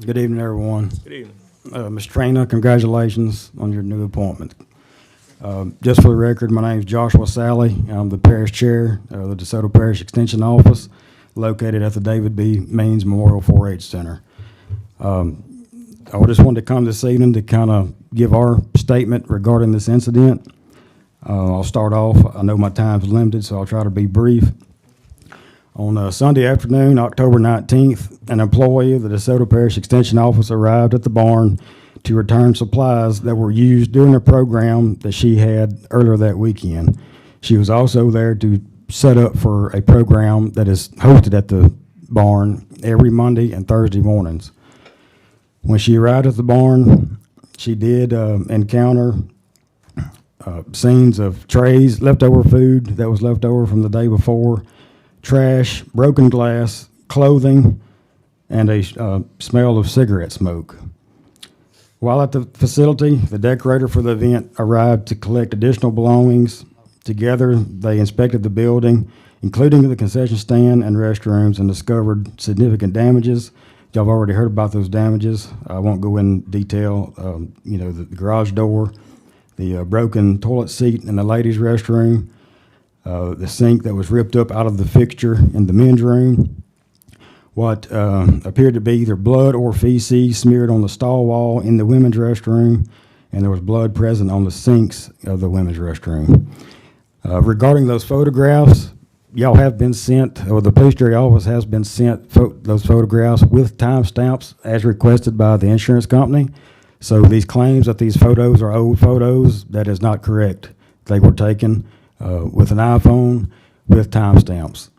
Good evening, everyone. Good evening. Ms. Traina, congratulations on your new appointment. Just for the record, my name is Joshua Sally. I'm the parish chair of the DeSoto Parish Extension Office, located at the David B. Means Memorial 4-H Center. I just wanted to come this evening to kind of give our statement regarding this incident. I'll start off. I know my time's limited, so I'll try to be brief. On Sunday afternoon, October 19th, an employee of the DeSoto Parish Extension Office arrived at the barn to return supplies that were used during a program that she had earlier that weekend. She was also there to set up for a program that is hosted at the barn every Monday and Thursday mornings. When she arrived at the barn, she did encounter scenes of trays, leftover food that was left over from the day before, trash, broken glass, clothing, and a smell of cigarette smoke. While at the facility, the decorator for the event arrived to collect additional belongings. Together, they inspected the building, including the concession stand and restrooms, and discovered significant damages. Y'all have already heard about those damages. I won't go in detail. The garage door, the broken toilet seat in the ladies' restroom, the sink that was ripped up out of the fixture in the men's room. what appeared to be either blood or feces smeared on the stall wall in the women's restroom, and there was blood present on the sinks of the women's restroom. Regarding those photographs, y'all have been sent, or the police jury office has been sent those photographs with timestamps as requested by the insurance company. So these claims that these photos are old photos, that is not correct. They were taken with an iPhone with timestamps.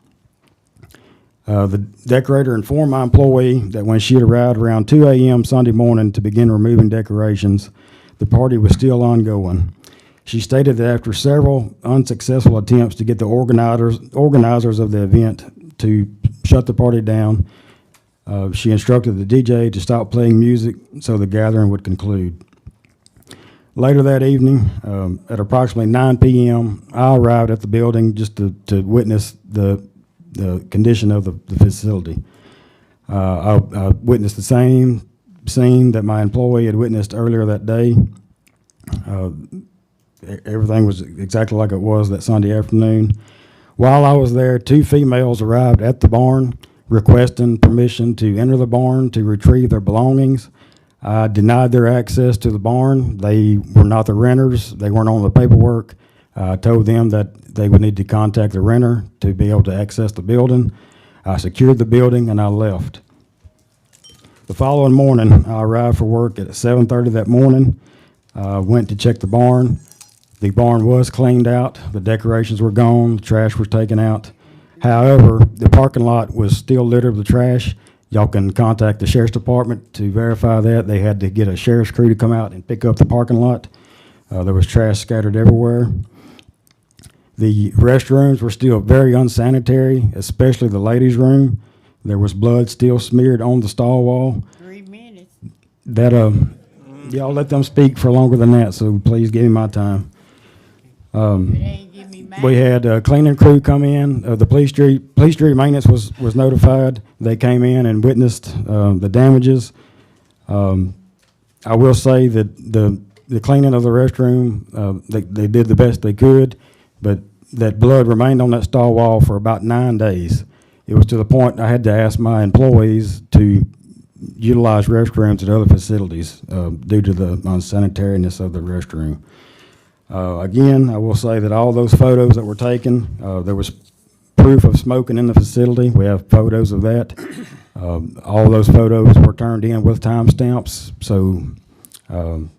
The decorator informed my employee that when she had arrived around 2 a.m. Sunday morning to begin removing decorations, the party was still ongoing. She stated that after several unsuccessful attempts to get the organizers of the event to shut the party down, she instructed the DJ to stop playing music so the gathering would conclude. Later that evening, at approximately 9 p.m., I arrived at the building just to witness the condition of the facility. I witnessed the same scene that my employee had witnessed earlier that day. Everything was exactly like it was that Sunday afternoon. While I was there, 2 females arrived at the barn requesting permission to enter the barn to retrieve their belongings. I denied their access to the barn. They were not the renters. They weren't on the paperwork. I told them that they would need to contact the renter to be able to access the building. I secured the building and I left. The following morning, I arrived for work at 7:30 that morning. Went to check the barn. The barn was cleaned out. The decorations were gone. The trash was taken out. However, the parking lot was still littered with trash. Y'all can contact the sheriff's department to verify that. They had to get a sheriff's crew to come out and pick up the parking lot. There was trash scattered everywhere. The restrooms were still very unsanitary, especially the ladies' room. There was blood still smeared on the stall wall. 3 minutes. That, y'all let them speak for longer than that, so please give me my time. We had a cleaning crew come in. The police jury maintenance was notified. They came in and witnessed the damages. I will say that the cleaning of the restroom, they did the best they could, but that blood remained on that stall wall for about 9 days. It was to the point I had to ask my employees to utilize restrooms at other facilities due to the unsanitariness of the restroom. Again, I will say that all those photos that were taken, there was proof of smoking in the facility. We have photos of that. All those photos were turned in with timestamps, so I'm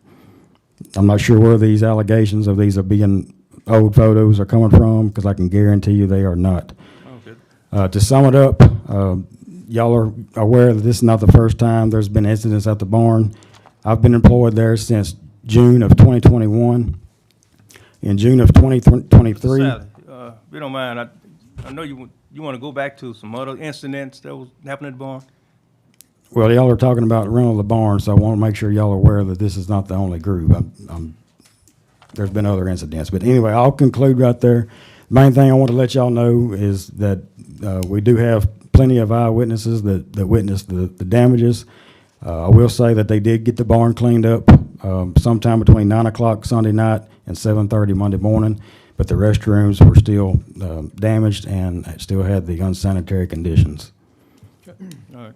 not sure where these allegations of these are being old photos are coming from, because I can guarantee you they are not. Okay. To sum it up, y'all are aware that this is not the first time there's been incidents at the barn. I've been employed there since June of 2021. In June of 2023. Sally, if you don't mind, I know you want to go back to some other incidents that was happening at the barn. Well, y'all are talking about rental of the barn, so I want to make sure y'all are aware that this is not the only group. There's been other incidents. But anyway, I'll conclude right there. The main thing I want to let y'all know is that we do have plenty of eyewitnesses that witnessed the damages. I will say that they did get the barn cleaned up sometime between 9 o'clock Sunday night and 7:30 Monday morning, but the restrooms were still damaged and still had the unsanitary conditions. All right.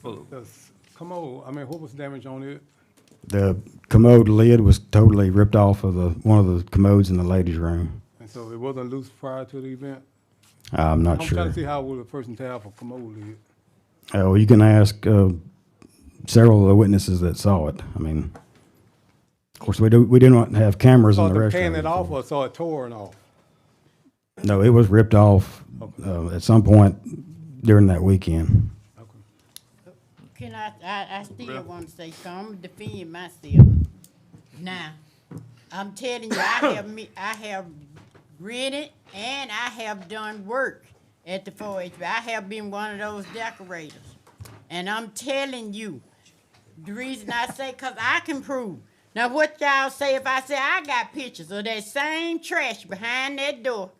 The commode, what was damage on it? The commode lid was totally ripped off of one of the commodes in the ladies' room. And so it wasn't loose prior to the event? I'm not I'm sure. trying to see how would a person tell if a commode lid? Well, you can ask several of the witnesses that saw it. I mean, of course, we do not have cameras in the restaurant. Saw them paying it off or saw it torn off? No, it was ripped off at some point during that weekend. Can I still want to say something. I'm gonna defend myself. Now, I'm telling you, I have rented and I have done work at the 4-H. I have been one of those decorators. And I'm telling you, the reason I say, because I can prove. Now, what y'all say if I say I got pictures of that same trash behind that door?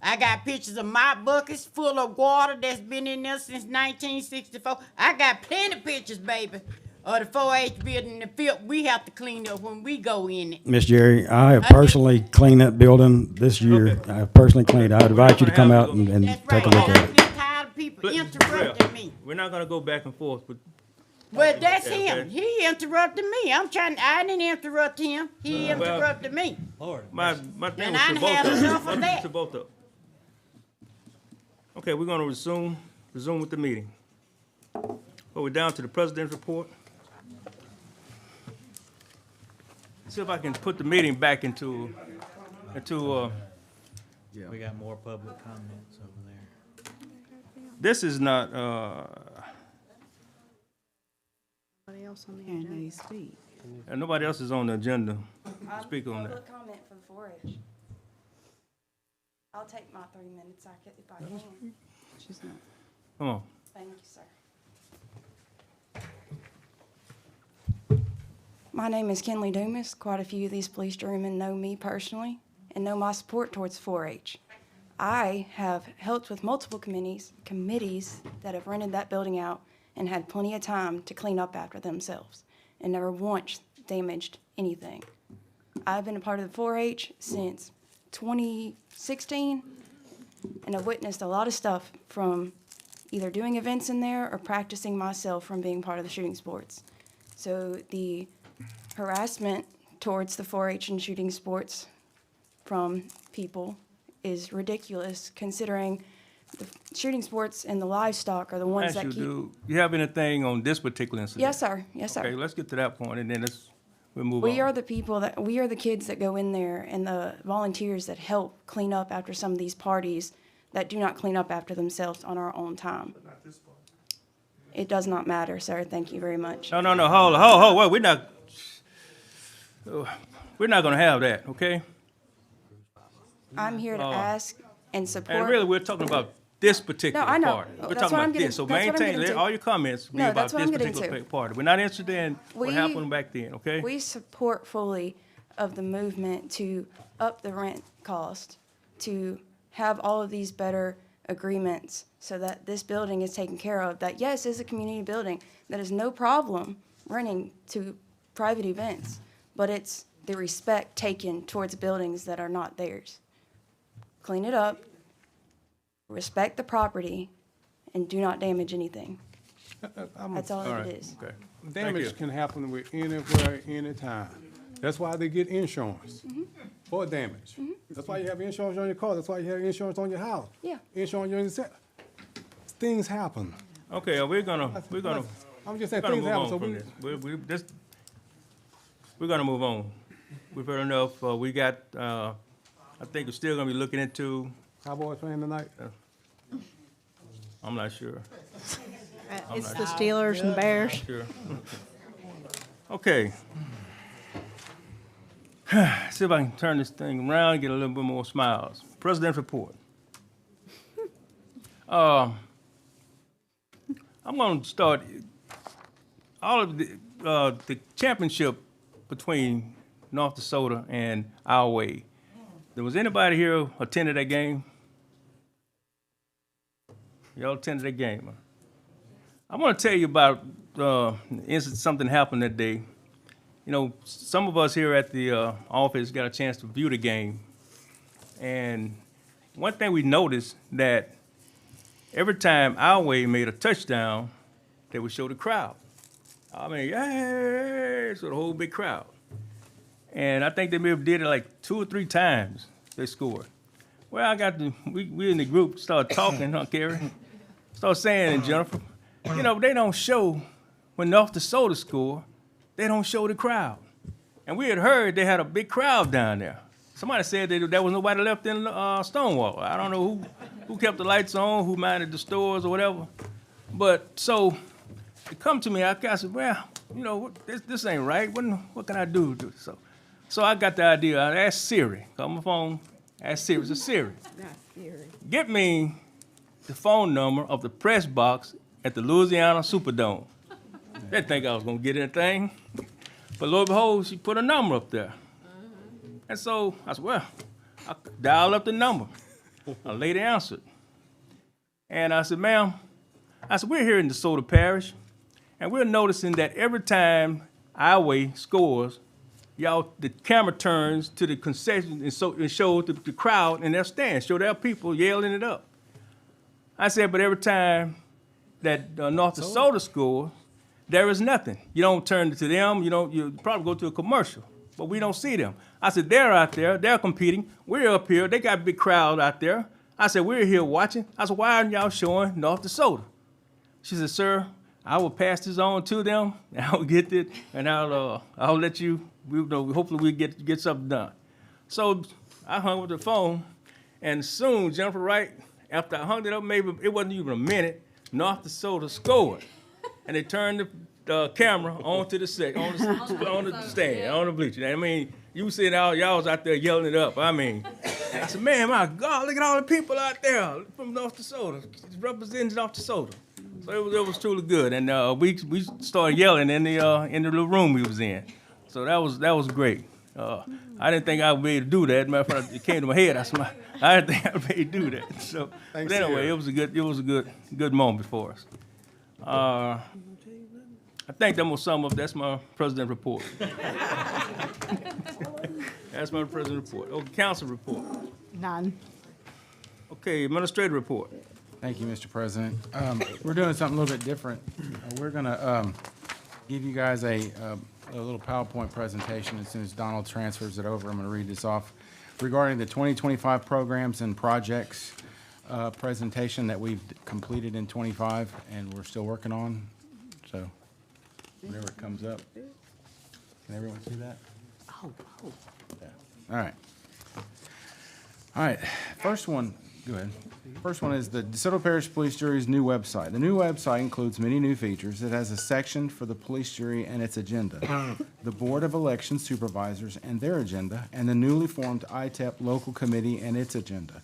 I got pictures of mop buckets full of water that's been in there since 1964. I got plenty of pictures, baby, of the 4-H building, the filth we have to clean up when we go in it. Miss Jerry, I have personally cleaned that building this year. I have personally cleaned it. I'd invite you to come out and take a look at it. I'm tired of people. interrupted me. We're not gonna go back and forth, but Well, that's Okay, him. okay. He interrupted me. I didn't interrupt him. He Well, interrupted me. Lord. my thing And was I to done both had of them. enough of My thing was that. to both of them. Okay, we're gonna resume with the meeting. Well, we're down to the president's report. See if I can put the meeting back into, We got more public comments over there. this is not, Can they speak? and nobody else is on the agenda. Speak on that. Public comment for the 4-H. I'll take my 3 minutes if I can. She's not. Come on. Thank you, sir. My name is Kenley Dumas. Quite a few of these police jurymen know me personally and know my support towards 4-H. I have helped with multiple committees that have rented that building out and had plenty of time to clean up after themselves and never once damaged anything. I've been a part of the 4-H since 2016, and I've witnessed a lot of stuff from either doing events in there or practicing myself from being part of the shooting sports. So the harassment towards the 4-H and shooting sports from people is ridiculous, considering the shooting sports and the livestock are the ones Ask that you, keep. do you have anything on this particular incident? Yes, sir. Yes, sir. Okay, let's get to that point, and then we'll move on. We are the people we are the kids that go in there and the volunteers that help clean up after some of these parties that do not clean up after themselves on our own time. It does not matter, sir. Thank you very much. No, hold, wait, we're not gonna have that, okay? I'm here to ask and support. And really, we're talking about this particular No, I know. party. We're That's talking what I'm about getting- this, so that's what I'm maintain, getting let to. all your comments be No, about that's what this I'm getting particular to. party. We're not interested in what We- happened back then, okay? We support fully of the movement to up the rent cost, to have all of these better agreements so that this building is taken care of, that yes, is a community building, that is no problem renting to private events, but it's the respect taken towards buildings that are not theirs. Clean it up, respect the property, and do not damage anything. That's all All right, it is. okay. Thank you. Damage can happen with anywhere, anytime. That's why they get insurance for damage. That's why you have insurance on your car. That's why you have insurance on your house. Yeah. Insurance on your, things happen. Okay, we're gonna I'm just saying, We're gonna things move happen, on so from we, this. We're gonna move on. We've heard enough. We got, I think we're still gonna be looking into, Cowboys playing tonight? I'm not sure. It's the Steelers and Bears. Sure. Okay. See if I can turn this thing around and get a little bit more smiles. President's report. I'm going to start all of the championship between North DeSoto and Our Way. There was anybody here attended that game? Y'all attended that game? Huh? I want to tell you about something happened that day. You know, some of us here at the office got a chance to view the game. And one thing we noticed that every time Our Way made a touchdown, they would show the crowd. I mean, yay, so the whole big crowd. And I think they maybe did it like 2 or 3 times they scored. Well, we in the group started talking, huh, Carrie? Started saying, and Jennifer, you know, they don't show, when North DeSoto score, they don't show the crowd. And we had heard they had a big crowd down there. Somebody said that there was nobody left in Stonewall. I don't know who kept the lights on, who minded the stores or whatever. But so it come to me, I said, well, you know, this ain't right. What can I do? So I got the idea. I asked Siri, call my phone, asked Siri, so Siri, get me the phone number of the press box at the Louisiana Superdome. They think I was gonna get anything. But lo and behold, she put a number up there. And so I said, well, I dialed up the number. A lady answered. And I said, ma'am, we're here in DeSoto Parish, and we're noticing that every time Our Way scores, the camera turns to the concession and shows the crowd in their stands, show their people yelling it up. I said, but every time that North DeSoto score, there is nothing. You don't turn to them. You probably go to a commercial, but we don't see them. I said, they're out there. They're competing. We're up here. They got a big crowd out there. I said, we're here watching. I said, why aren't y'all showing North DeSoto? She said, sir, I will pass this on to them, and I'll get it, and I'll let you. Hopefully we get something done. So I hung up the phone, and soon Jennifer Wright, after I hung it up, maybe it wasn't even a minute, North DeSoto scored, and they turned the camera onto the set, on the stand, on the bleacher. I mean, you see y'all was out there yelling it up. I mean, I said, man, my God, look at all the people out there from North DeSoto, representing North DeSoto. So it was truly good, and we started yelling in the little room we was in. So that was great. I didn't think I would be able to do that. Matter of fact, it came to my head. I didn't think I would be able to do that. So, but anyway, it was a good moment for us. I think that will sum up. That's my president report. That's my president report. Okay, council report. None. Okay, administrative report. Thank you, Mr. President. We're doing something a little bit different. We're going to give you guys a little PowerPoint presentation. As soon as Donald transfers it over, I'm going to read this off. Regarding the 2025 programs and projects presentation that we've completed in 25 and we're still working on. So whenever it comes up. Can everyone see that? Yeah. All right. All right. First one. Go ahead. First one is the DeSoto Parish Police Jury's new website. The new website includes many new features. It has a section for the police jury and its agenda, the Board of Election Supervisors and their agenda, and the newly formed ITEP local committee and its agenda.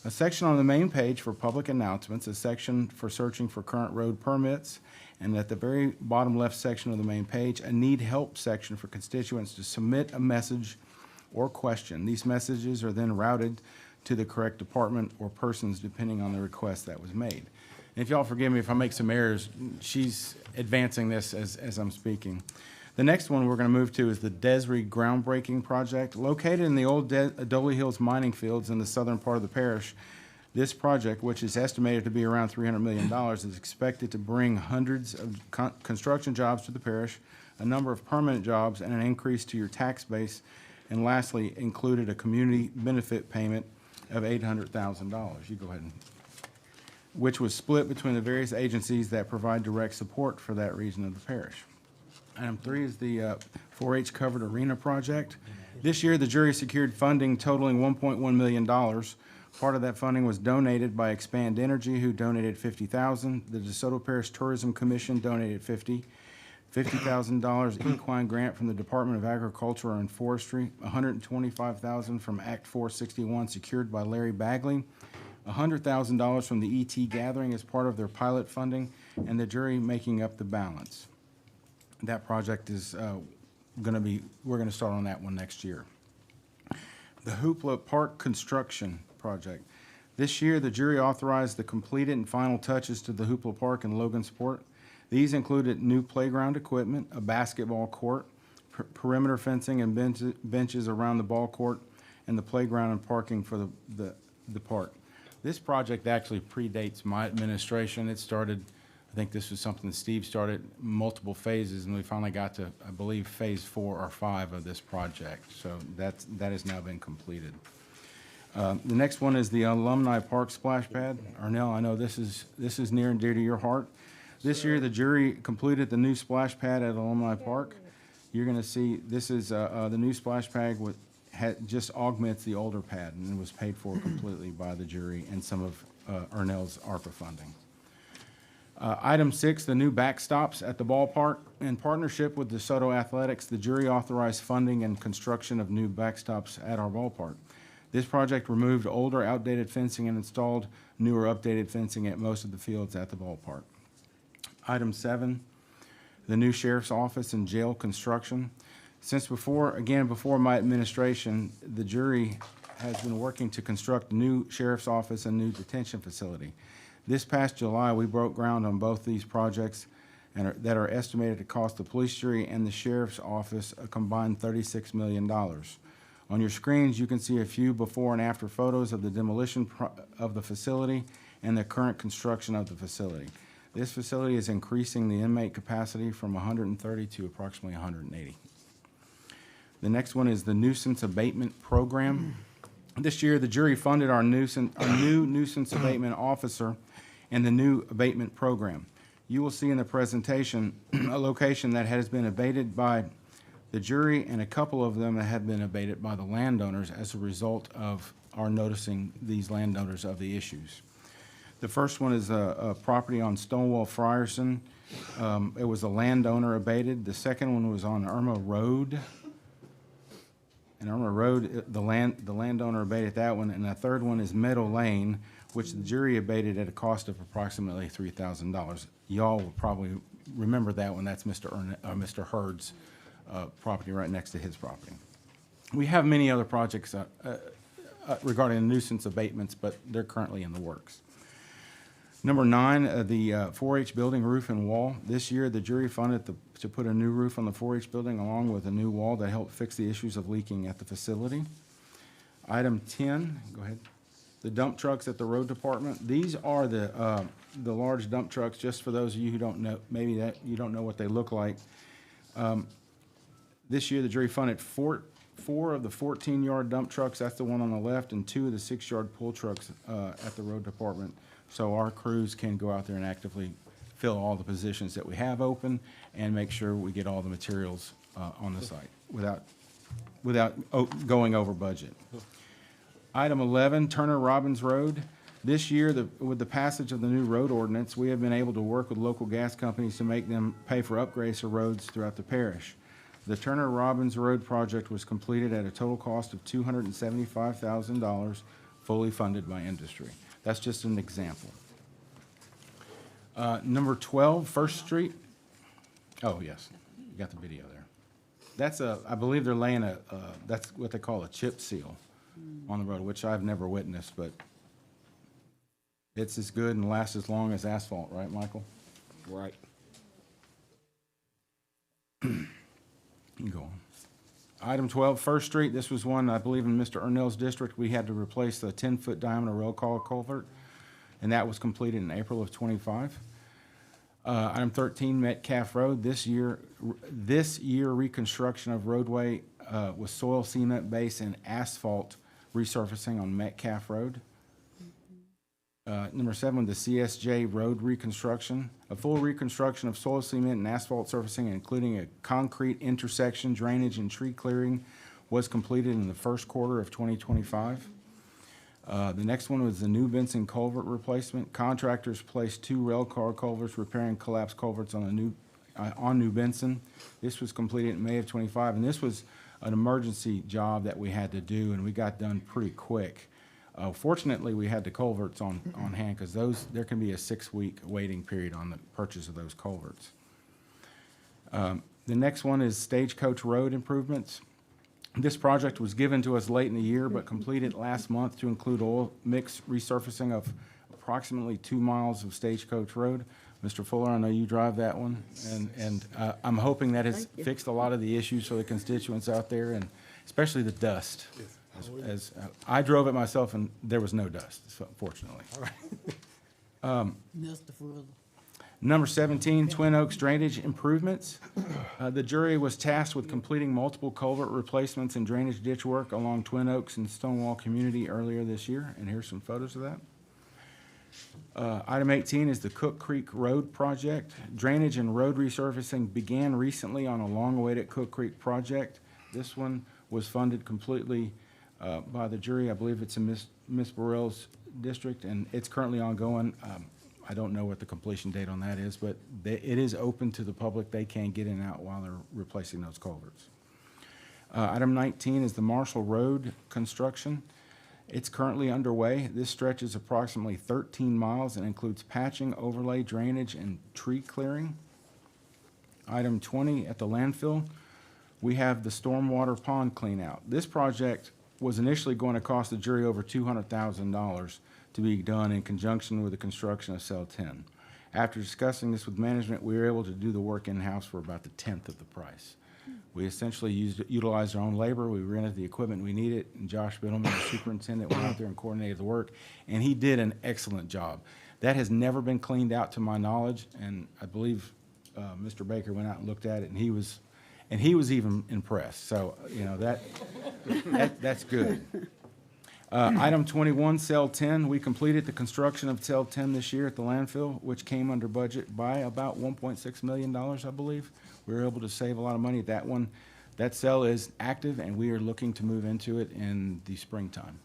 A section on the main page for public announcements, a section for searching for current road permits, and at the very bottom left section of the main page, a need help section for constituents to submit a message or question. These messages are then routed to the correct department or persons depending on the request that was made. And if y'all forgive me if I make some errors, she's advancing this as I'm speaking. The next one we're going to move to is the Desri groundbreaking project. Located in the old Adole Hills mining fields in the southern part of the parish, this project, which is estimated to be around $300 million, is expected to bring hundreds of construction jobs to the parish, a number of permanent jobs, and an increase to your tax base, and lastly, included a community benefit payment of $800,000. You go ahead. Which was split between the various agencies that provide direct support for that region of the parish. Item 3 is the 4-H covered arena project. This year, the jury secured funding totaling $1.1 million. Part of that funding was donated by Expand Energy, who donated $50,000. The DeSoto Parish Tourism Commission donated $50,000 equine grant from the Department of Agriculture and Forestry, $125,000 from Act 461 secured by Larry Bagley, $100,000 from the ET Gathering as part of their pilot funding, and the jury making up the balance. That project is we're going to start on that one next year. The Hoopla Park construction project. This year, the jury authorized the completed and final touches to the Hoopla Park in Logansport. These included new playground equipment, a basketball court, perimeter fencing and benches around the ball court, and the playground and parking for the park. This project actually predates my administration. It started, I think this was something that Steve started, multiple phases, and we finally got to, I believe, phase 4 or 5 of this project. So that has now been completed. The next one is the Alumni Park Splash Pad. Arnell, I know this is near and dear to your heart. This year, the jury completed the new splash pad at Alumni Park. You're going to see this is the new splash pad just augments the older pad and was paid for completely by the jury and some of Arnell's ARPA funding. Item 6, the new backstops at the ballpark. In partnership with DeSoto Athletics, the jury authorized funding and construction of new backstops at our ballpark. This project removed older, outdated fencing and installed newer, updated fencing at most of the fields at the ballpark. Item 7, the new sheriff's office and jail construction. Since before my administration, the jury has been working to construct a new sheriff's office and new detention facility. This past July, we broke ground on both these projects that are estimated to cost the police jury and the sheriff's office a combined $36 million. On your screens, you can see a few before and after photos of the demolition of the facility and the current construction of the facility. This facility is increasing the inmate capacity from 130 to approximately 180. The next one is the nuisance abatement program. This year, the jury funded our new nuisance abatement officer and the new abatement program. You will see in the presentation a location that has been abated by the jury and a couple of them that have been abated by the landowners as a result of our noticing these landowners of the issues. The first one is a property on Stonewall Frierson. It was a landowner abated. The second one was on Irma Road. And Irma Road, the landowner abated that one. And the third one is Meadow Lane, which the jury abated at a cost of approximately $3,000. Y'all will probably remember that one. That's Mr. Hurd's property right next to his property. We have many other projects regarding nuisance abatements, but they're currently in the works. Number 9, the 4-H building roof and wall. This year, the jury funded to put a new roof on the 4-H building along with a new wall that helped fix the issues of leaking at the facility. Item 10, go ahead. The dump trucks at the road department. These are the large dump trucks, just for those of you who don't know, maybe that you don't know what they look like. This year, the jury funded four of the 14-yard dump trucks, that's the one on the left, and 2 of the 6-yard pull trucks at the road department. So our crews can go out there and actively fill all the positions that we have open and make sure we get all the materials on the site without going over budget. Item 11, Turner Robbins Road. This year, with the passage of the new road ordinance, we have been able to work with local gas companies to make them pay for upgrades to roads throughout the parish. The Turner Robbins Road project was completed at a total cost of $275,000, fully funded by industry. That's just an example. Number 12, First Street. Oh, yes, you got the video there. That's I believe they're laying that's what they call a chip seal on the road, which I've never witnessed, but it's as good and lasts as long as asphalt, right, Michael? Right. You can go on. Item 12, First Street. This was one, I believe, in Mr. Ernell's district. We had to replace the 10-foot diameter rail car culvert, and that was completed in April of '25. Item 13, Metcalf Road. This year reconstruction of roadway with soil cement base and asphalt resurfacing on Metcalf Road. Number 7, the CSJ Road reconstruction. A full reconstruction of soil cement and asphalt surfacing, including a concrete intersection, drainage, and tree clearing, was completed in the first quarter of 2025. The next one was the New Benson culvert replacement. Contractors placed 2 rail car culverts repairing collapsed culverts on New Benson. This was completed in May of '25, and this was an emergency job that we had to do, and we got done pretty quick. Fortunately, we had the culverts on hand because there can be a 6-week waiting period on the purchase of those culverts. The next one is Stagecoach Road improvements. This project was given to us late in the year but completed last month to include oil mix resurfacing of approximately 2 miles of Stagecoach Road. Mr. Fuller, I know you drive that one, and I'm hoping that has fixed a lot of the issues for the constituents out there, and especially the dust. As I drove it myself, and there was no dust, so fortunately. All right. Mr. Fuller. Number 17, Twin Oaks drainage improvements. The jury was tasked with completing multiple culvert replacements and drainage ditch work along Twin Oaks and Stonewall community earlier this year, and here's some photos of that. Item 18 is the Cook Creek Road project. Drainage and road resurfacing began recently on a long-awaited Cook Creek project. This one was funded completely by the jury. I believe it's in Ms. Burrell's district, and it's currently ongoing. I don't know what the completion date on that is, but it is open to the public. They can get in and out while they're replacing those culverts. Item 19 is the Marshall Road construction. It's currently underway. This stretch is approximately 13 miles and includes patching, overlay, drainage, and tree clearing. Item 20, at the landfill, we have the stormwater pond cleanout. This project was initially going to cost the jury over $200,000 to be done in conjunction with the construction of Cell 10. After discussing this with management, we were able to do the work in-house for about the 10th of the price, We essentially utilized our own labor. We rented the equipment we needed, and Josh Biddleman, the superintendent, went out there and coordinated the work, and he did an excellent job. That has never been cleaned out to my knowledge, and I believe Mr. Baker went out and looked at it, and he was even impressed. So, you know, that's good. Item 21, Cell 10. We completed the construction of Cell 10 this year at the landfill, which came under budget by about $1.6 million, I believe. We were able to save a lot of money at that one. That cell is active, and we are looking to move into it in the springtime.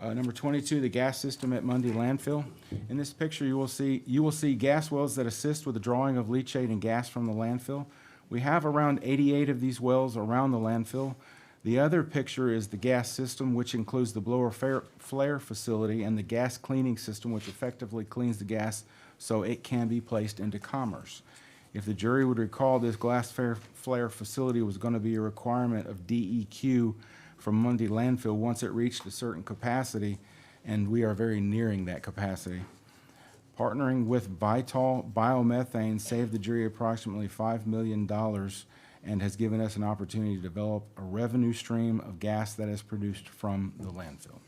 Number 22, the gas system at Mundy Landfill. In this picture, you will see gas wells that assist with the drawing of leachate and gas from the landfill. We have around 88 of these wells around the landfill. The other picture is the gas system, which includes the blower flare facility and the gas cleaning system, which effectively cleans the gas so it can be placed into commerce. If the jury would recall, this gas flare facility was going to be a requirement of DEQ from Mundy Landfill once it reached a certain capacity, and we are very nearing that capacity. Partnering with Vital Biomethane saved the jury approximately $5 million and has given us an opportunity to develop a revenue stream of gas that is produced from the landfill.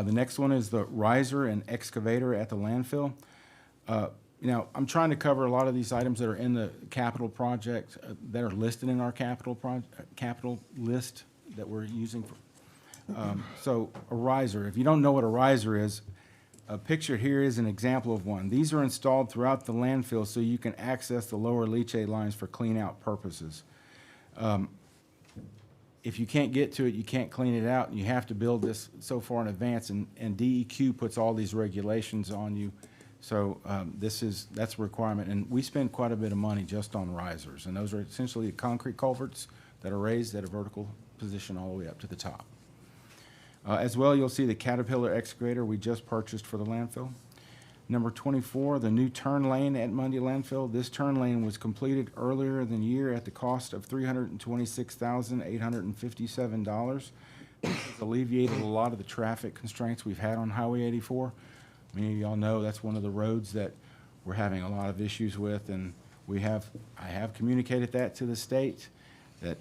The next one is the riser and excavator at the landfill. You know, I'm trying to cover a lot of these items that are in the capital project that are listed in our capital list that we're using. So a riser, if you don't know what a riser is, a picture here is an example of one. These are installed throughout the landfill so you can access the lower leachate lines for clean out purposes. If you can't get to it, you can't clean it out, and you have to build this so far in advance, and DEQ puts all these regulations on you. So that's a requirement, and we spend quite a bit of money just on risers, and those are essentially concrete culverts that are raised at a vertical position all the way up to the top. As well, you'll see the Caterpillar excavator we just purchased for the landfill. Number 24, the new turn lane at Mundy Landfill. This turn lane was completed earlier than a year at the cost of $326,857. This has alleviated a lot of the traffic constraints we've had on Highway 84. Many of y'all know that's one of the roads that we're having a lot of issues with, and I have communicated that to the state that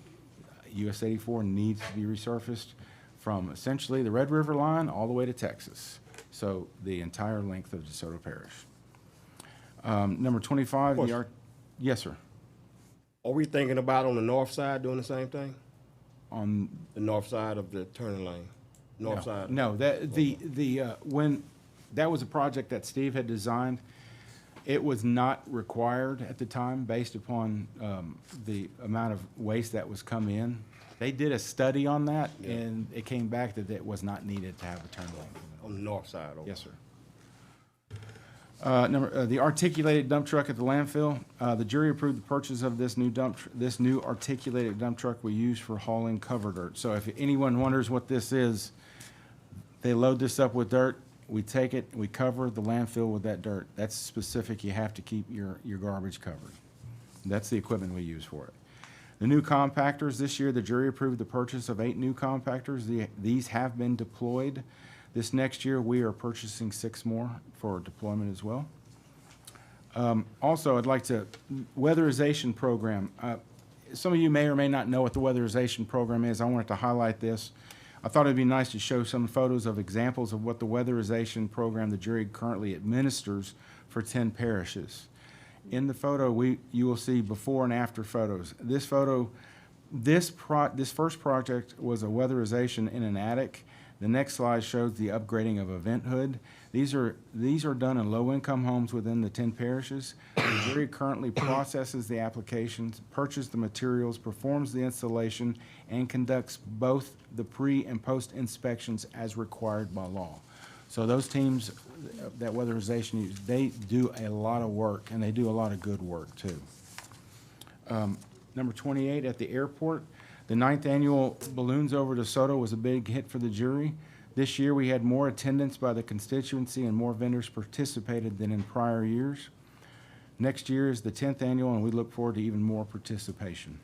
US 84 needs to be resurfaced from essentially the Red River line all the way to Texas. So the entire length of DeSoto Parish. Number 25, yes, sir. Are we thinking about on the north side doing the same thing? On the north side of the turning lane? North side? No, when that was a project that Steve had designed, it was not required at the time based upon the amount of waste that was coming in. They did a study on that, and it came back that it was not needed to have a turn lane. On the north side? Okay. Yes, sir. The articulated dump truck at the landfill. The jury approved the purchase of this new articulated dump truck we use for hauling cover dirt. So if anyone wonders what this is, they load this up with dirt. We take it, we cover the landfill with that dirt. That's specific. You have to keep your garbage covered. That's the equipment we use for it. The new compactors this year, the jury approved the purchase of 8 new compactors. These have been deployed. This next year, we are purchasing 6 more for deployment as well. Also, I'd like to, weatherization program. Some of you may or may not know what the weatherization program is. I wanted to highlight this. I thought it'd be nice to show some photos of examples of what the weatherization program the jury currently administers for 10 parishes. In the photo, you will see before and after photos. This first project was a weatherization in an attic. The next slide shows the upgrading of a vent hood. These are done in low-income homes within the 10 parishes. The jury currently processes the applications, purchases the materials, performs the installation, and conducts both the pre- and post-inspections as required by law. So those teams that weatherization use, they do a lot of work, and they do a lot of good work, too. Number 28, at the airport, the 9th annual Balloons Over DeSoto was a big hit for the jury. This year, we had more attendance by the constituency and more vendors participated than in prior years. Next year is the 10th annual, and we look forward to even more participation.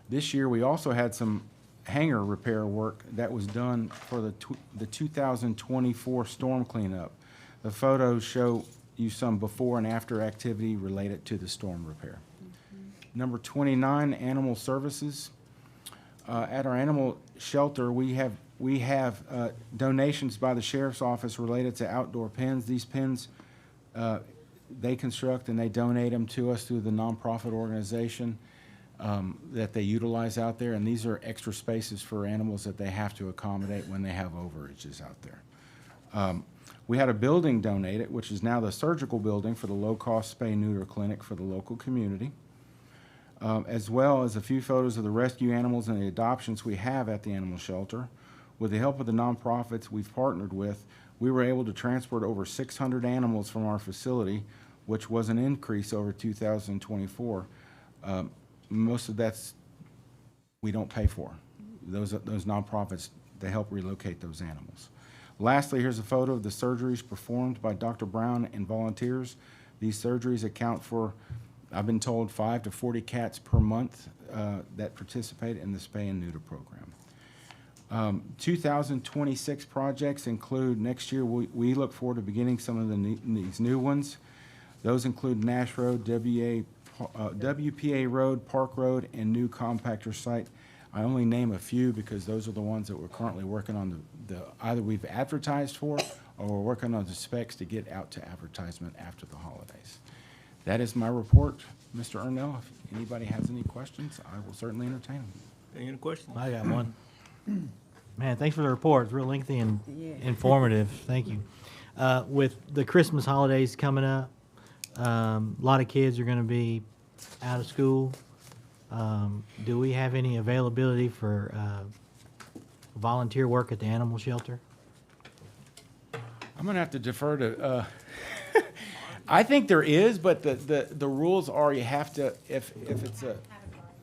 This year, we also had some hangar repair work that was done for the 2024 storm cleanup. The photos show you some before and after activity related to the storm repair. Number 29, animal services. At our animal shelter, we have donations by the sheriff's office related to outdoor pens. These pens, they construct and they donate them to us through the nonprofit organization that they utilize out there. And these are extra spaces for animals that they have to accommodate when they have overages out there. We had a building donated, which is now the surgical building for the low-cost spay-neuter clinic for the local community, as well as a few photos of the rescue animals and the adoptions we have at the animal shelter. With the help of the nonprofits we've partnered with, we were able to transport over 600 animals from our facility, which was an increase over 2024. Most of that's we don't pay for. Those nonprofits, they help relocate those animals. Lastly, here's a photo of the surgeries performed by Dr. Brown and volunteers. These surgeries account for, I've been told, 5 to 40 cats per month that participate in the spay and neuter program. 2026 projects include, next year we look forward to beginning some of these new ones. Those include Nash Road, WPA Road, Park Road, and new compactor site. I only name a few because those are the ones that we're currently working on either we've advertised for or we're working on the specs to get out to advertisement after the holidays. That is my report, Mr. Ernell. If anybody has any questions, I will certainly entertain them. Any questions? I got one. Man, thanks for the report. It's real lengthy and informative. Thank you. With the Christmas holidays coming up, a lot of kids are going to be out of school. Do we have any availability for volunteer work at the animal shelter? I'm going to have to defer to, I think there is, but the rules are you have to, if it's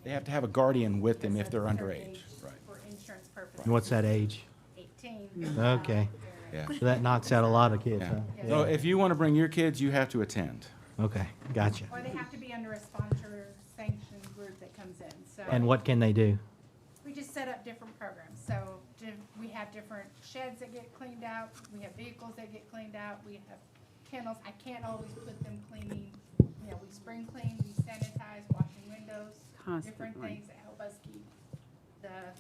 they have to have a guardian with them if they're underage. Right. For insurance purposes. And what's that age? 18. Okay. Yeah. So that knocks out a lot of kids, Yeah. huh? So if you want to bring your kids, you have to attend. Okay, gotcha. Or they have to be under a sponsor sanctioned group that comes in, so. And what can they do? We just set up different programs, so we have different sheds that get cleaned out, we have vehicles that get cleaned out, we have kennels. I can't always put them cleaning, we spring clean, we sanitize, washing windows, different Constantly. things that help us keep the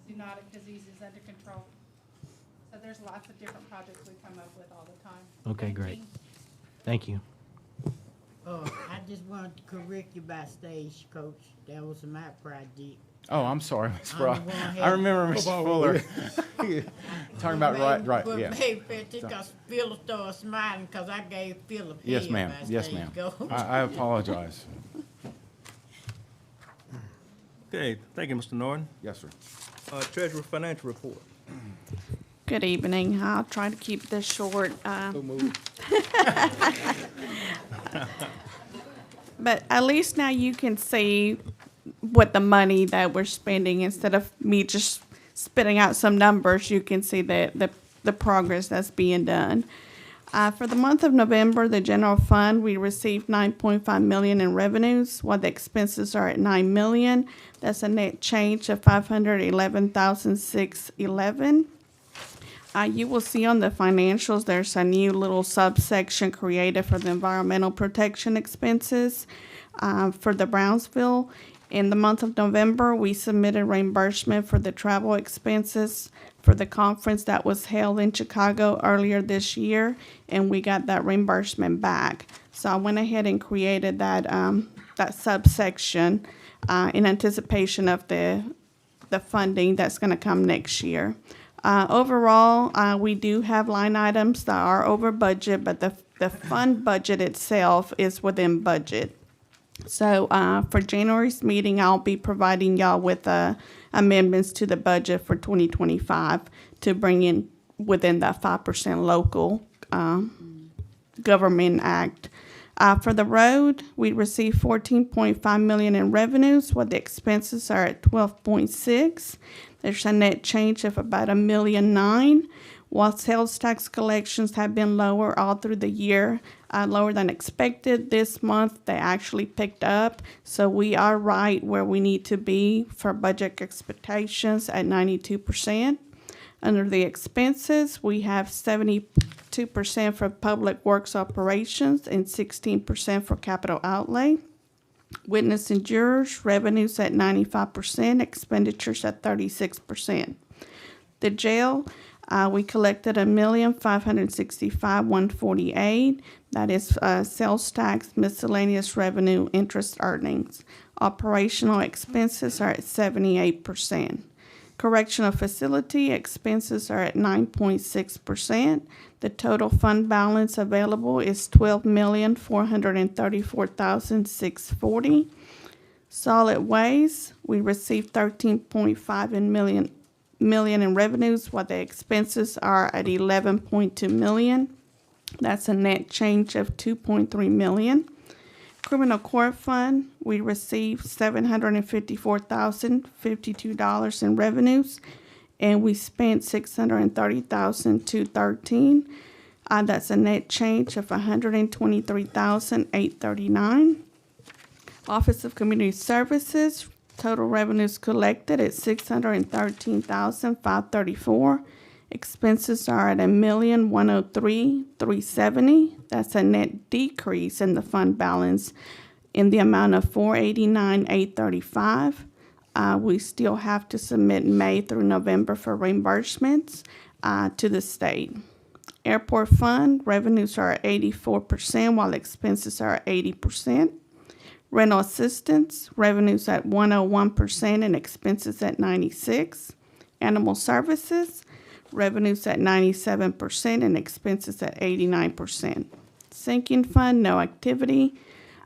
zoonotic diseases under control. So there's lots of different projects we come up with all the time. Okay, great. Thank you. I just wanted to correct you by Stagecoach. That was my project. Oh, I'm sorry, Ms. I'm Brown. the one who I had- remember Ms. Fuller. Talking about right, But yeah. maybe because Phil started smiling because I gave Phil a pen. Yes, ma'am. by Yes, ma'am. Stagecoach. I apologize. Okay, thank you, Mr. Norton. Yes, sir. Treasurer financial report. Good evening. I'll try to keep this short. But at least now you can see what the money that we're spending, instead of me just spitting out some numbers, you can see the progress that's being done. For the month of November, the general fund, we received $9.5 million in revenues, while the expenses are at $9 million. That's a net change of $511,611. You will see on the financials, there's a new little subsection created for the environmental protection expenses for the Brownsville. In the month of November, we submitted reimbursement for the travel expenses for the conference that was held in Chicago earlier this year, and we got that reimbursement back. So I went ahead and created that subsection in anticipation of the funding that's going to come next year. Overall, we do have line items that are over budget, but the fund budget itself is within budget. So for January's meeting, I'll be providing y'all with amendments to the budget for 2025 to bring in within that 5% local government act. For the road, we received $14.5 million in revenues, while the expenses are at $12.6. There's a net change of about $1.9 million. While sales tax collections have been lower all through the year, lower than expected, this month they actually picked up. So we are right where we need to be for budget expectations at 92%. Under the expenses, we have 72% for public works operations and 16% for capital outlay. Witness and jurors, revenues at 95%, expenditures at 36%. The jail, we collected $1,565,148. That is sales tax, miscellaneous revenue, interest earnings. Operational expenses are at 78%. Correctional facility expenses are at 9.6%. The total fund balance available is $12,434,640. Solid waste, we received $13.5 million in revenues, while the expenses are at $11.2 million. That's a net change of $2.3 million. Criminal court fund, we received $754,052 in revenues, and we spent $630,213. That's a net change of $123,839. Office of Community Services, total revenues collected at $613,534. Expenses are at $1,103,370. That's a net decrease in the fund balance in the amount of $489,835. We still have to submit May through November for reimbursements to the state. Airport fund, revenues are at 84%, while expenses are at 80%. Rental assistance, revenues at 101% and expenses at 96%. Animal services, revenues at 97% and expenses at 89%. Sinking fund, no activity.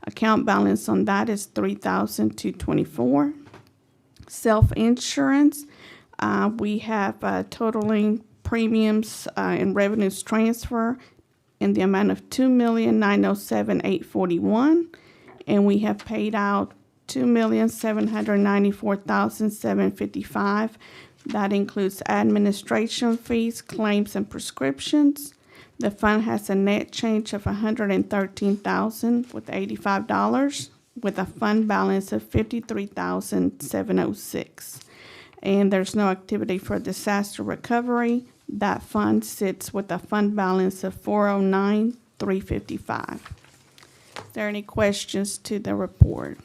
Account balance on that is $3,224. Self-insurance, we have totaling premiums and revenues transfer in the amount of $2,907,841, and we have paid out $2,794,755. That includes administration fees, claims, and prescriptions. The fund has a net change of $113,085, with a fund balance of $53,706. And there's no activity for disaster recovery. That fund sits with a fund balance of $409,355. Are there any questions to the report?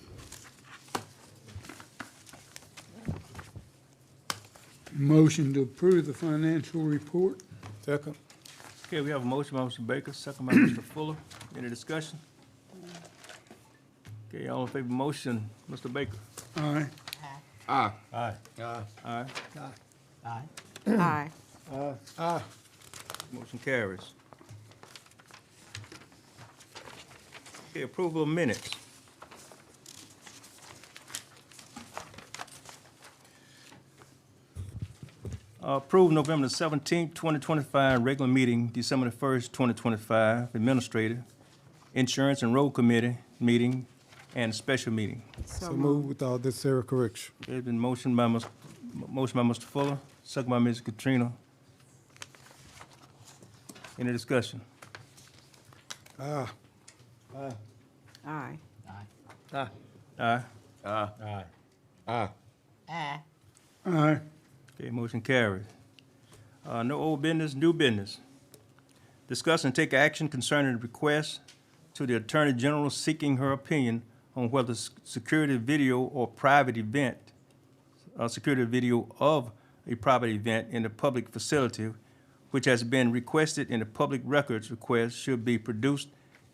Motion to approve the financial report. Second. Okay, we have a motion by Mr. Baker, second by Mr. Fuller. Any discussion? Okay, all in favor of the motion, Mr. Baker? Aye. Aye. Aye. Aye. Aye. Aye. Aye. Aye. Motion carries. Okay, approval of minutes. Approved November 17th, 2025, regular meeting, December the 1st, 2025, administrative, insurance and road committee meeting, and special meeting. So move with all necessary correction. There's been motion by Mr. Fuller, second by Ms. Katrina. Any discussion? Aye. Aye. Aye. Aye. Aye. Aye. Aye. Okay, motion carried. No old business, new business. Discuss and take action concerning the request to the Attorney General seeking her opinion on whether security video or private event, security video of a private event in a public facility, which has been requested in the public records request, should be produced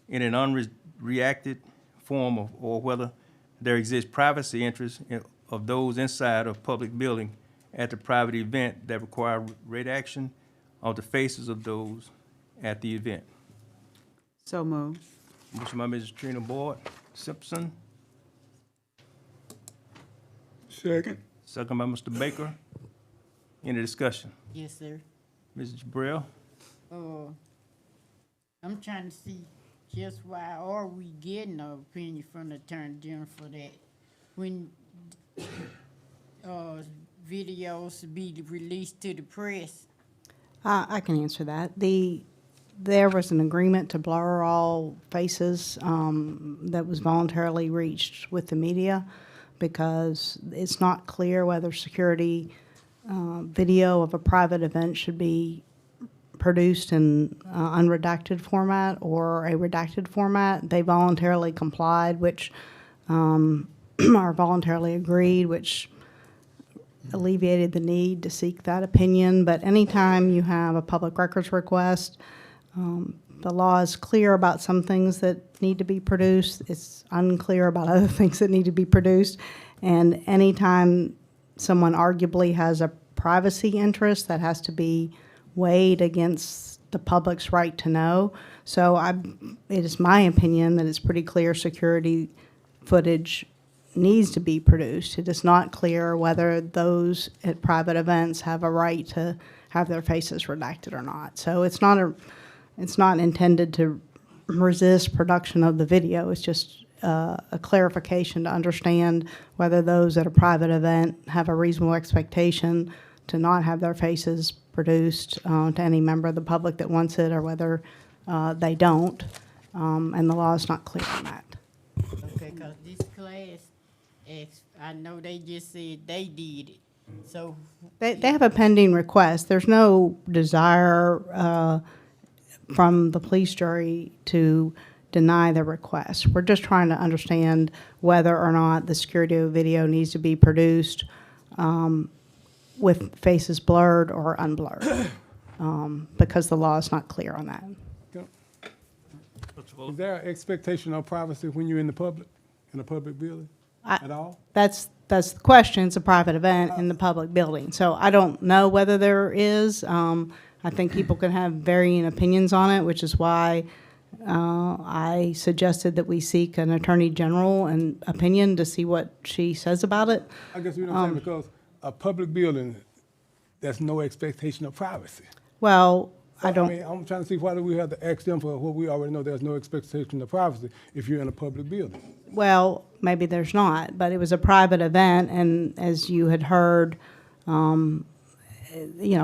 in an unreacted form or whether there exists privacy interests of those inside a public building at the private event that require redaction of the faces of those at the event. So moved. Motion by Mrs. Trina Boyd Simpson, Second. second by Mr. Baker. Any discussion? Yes, sir. Mrs. Jabril? I'm trying to see just why are we getting an opinion from the Attorney General for that? When videos be released to the press? I can answer that. There was an agreement to blur all faces that was voluntarily reached with the media because it's not clear whether security video of a private event should be produced in unredacted format or a redacted format. They voluntarily complied, which are voluntarily agreed, which alleviated the need to seek that opinion. But anytime you have a public records request, the law is clear about some things that need to be produced. It's unclear about other things that need to be produced. And anytime someone arguably has a privacy interest, that has to be weighed against the public's right to know. So it is my opinion that it's pretty clear security footage needs to be produced. It is not clear whether those at private events have a right to have their faces redacted or not. So it's not intended to resist production of the video. It's just a clarification to understand whether those at a private event have a reasonable expectation to not have their faces produced to any member of the public that wants it, or whether they don't. And the law is not clear on that. Okay, because this class, I know they just said they did it. So They have a pending request. There's no desire from the police jury to deny the request. We're just trying to understand whether or not the security video needs to be produced with faces blurred or unblurred, because the law is not clear on that. Is there an expectation of privacy when you're in a public building at all? That's the question. It's a private event in the public building. So I don't know whether there is. I think people can have varying opinions on it, which is why I suggested that we seek an attorney general and opinion to see what she says about it. I guess you know what I'm saying, because a public building, there's no expectation of privacy. Well, So, I don't. mean, I'm trying to see why do we have to ask them for what we already know there's no expectation of privacy if you're in a public building. Well, maybe there's not, but it was a private event, and as you had heard,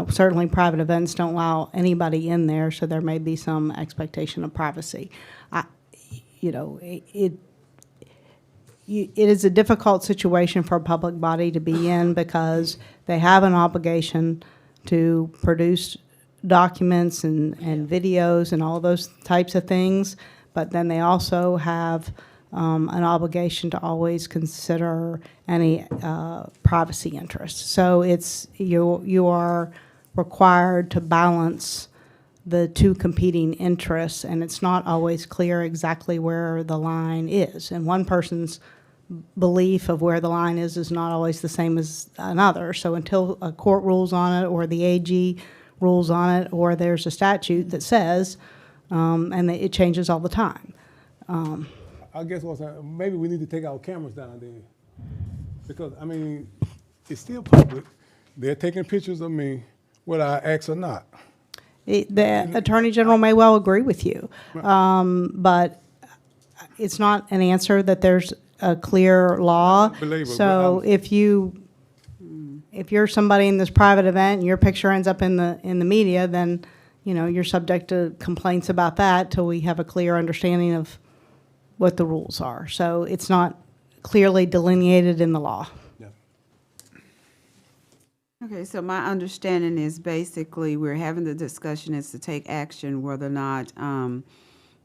certainly private events don't allow anybody in there, so there may be some expectation of privacy. It is a difficult situation for a public body to be in because they have an obligation to produce documents and videos and all those types of things, but then they also have an obligation to always consider any privacy interests. So you are required to balance the two competing interests, and it's not always clear exactly where the line is. And one person's belief of where the line is not always the same as another. So until a court rules on it, or the AG rules on it, or there's a statute that says, and it changes all the time. I guess maybe we need to take our cameras down there, because I mean, it's still public. They're taking pictures of me, whether I ask or not. The Attorney General may well agree with you, but it's not an answer that there's a clear law. So if you're somebody in this private event and your picture ends up in the media, then you're subject to complaints about that till we have a clear understanding of what the rules are. So it's not clearly delineated in the law. Okay, so my understanding is basically we're having the discussion is to take action whether or not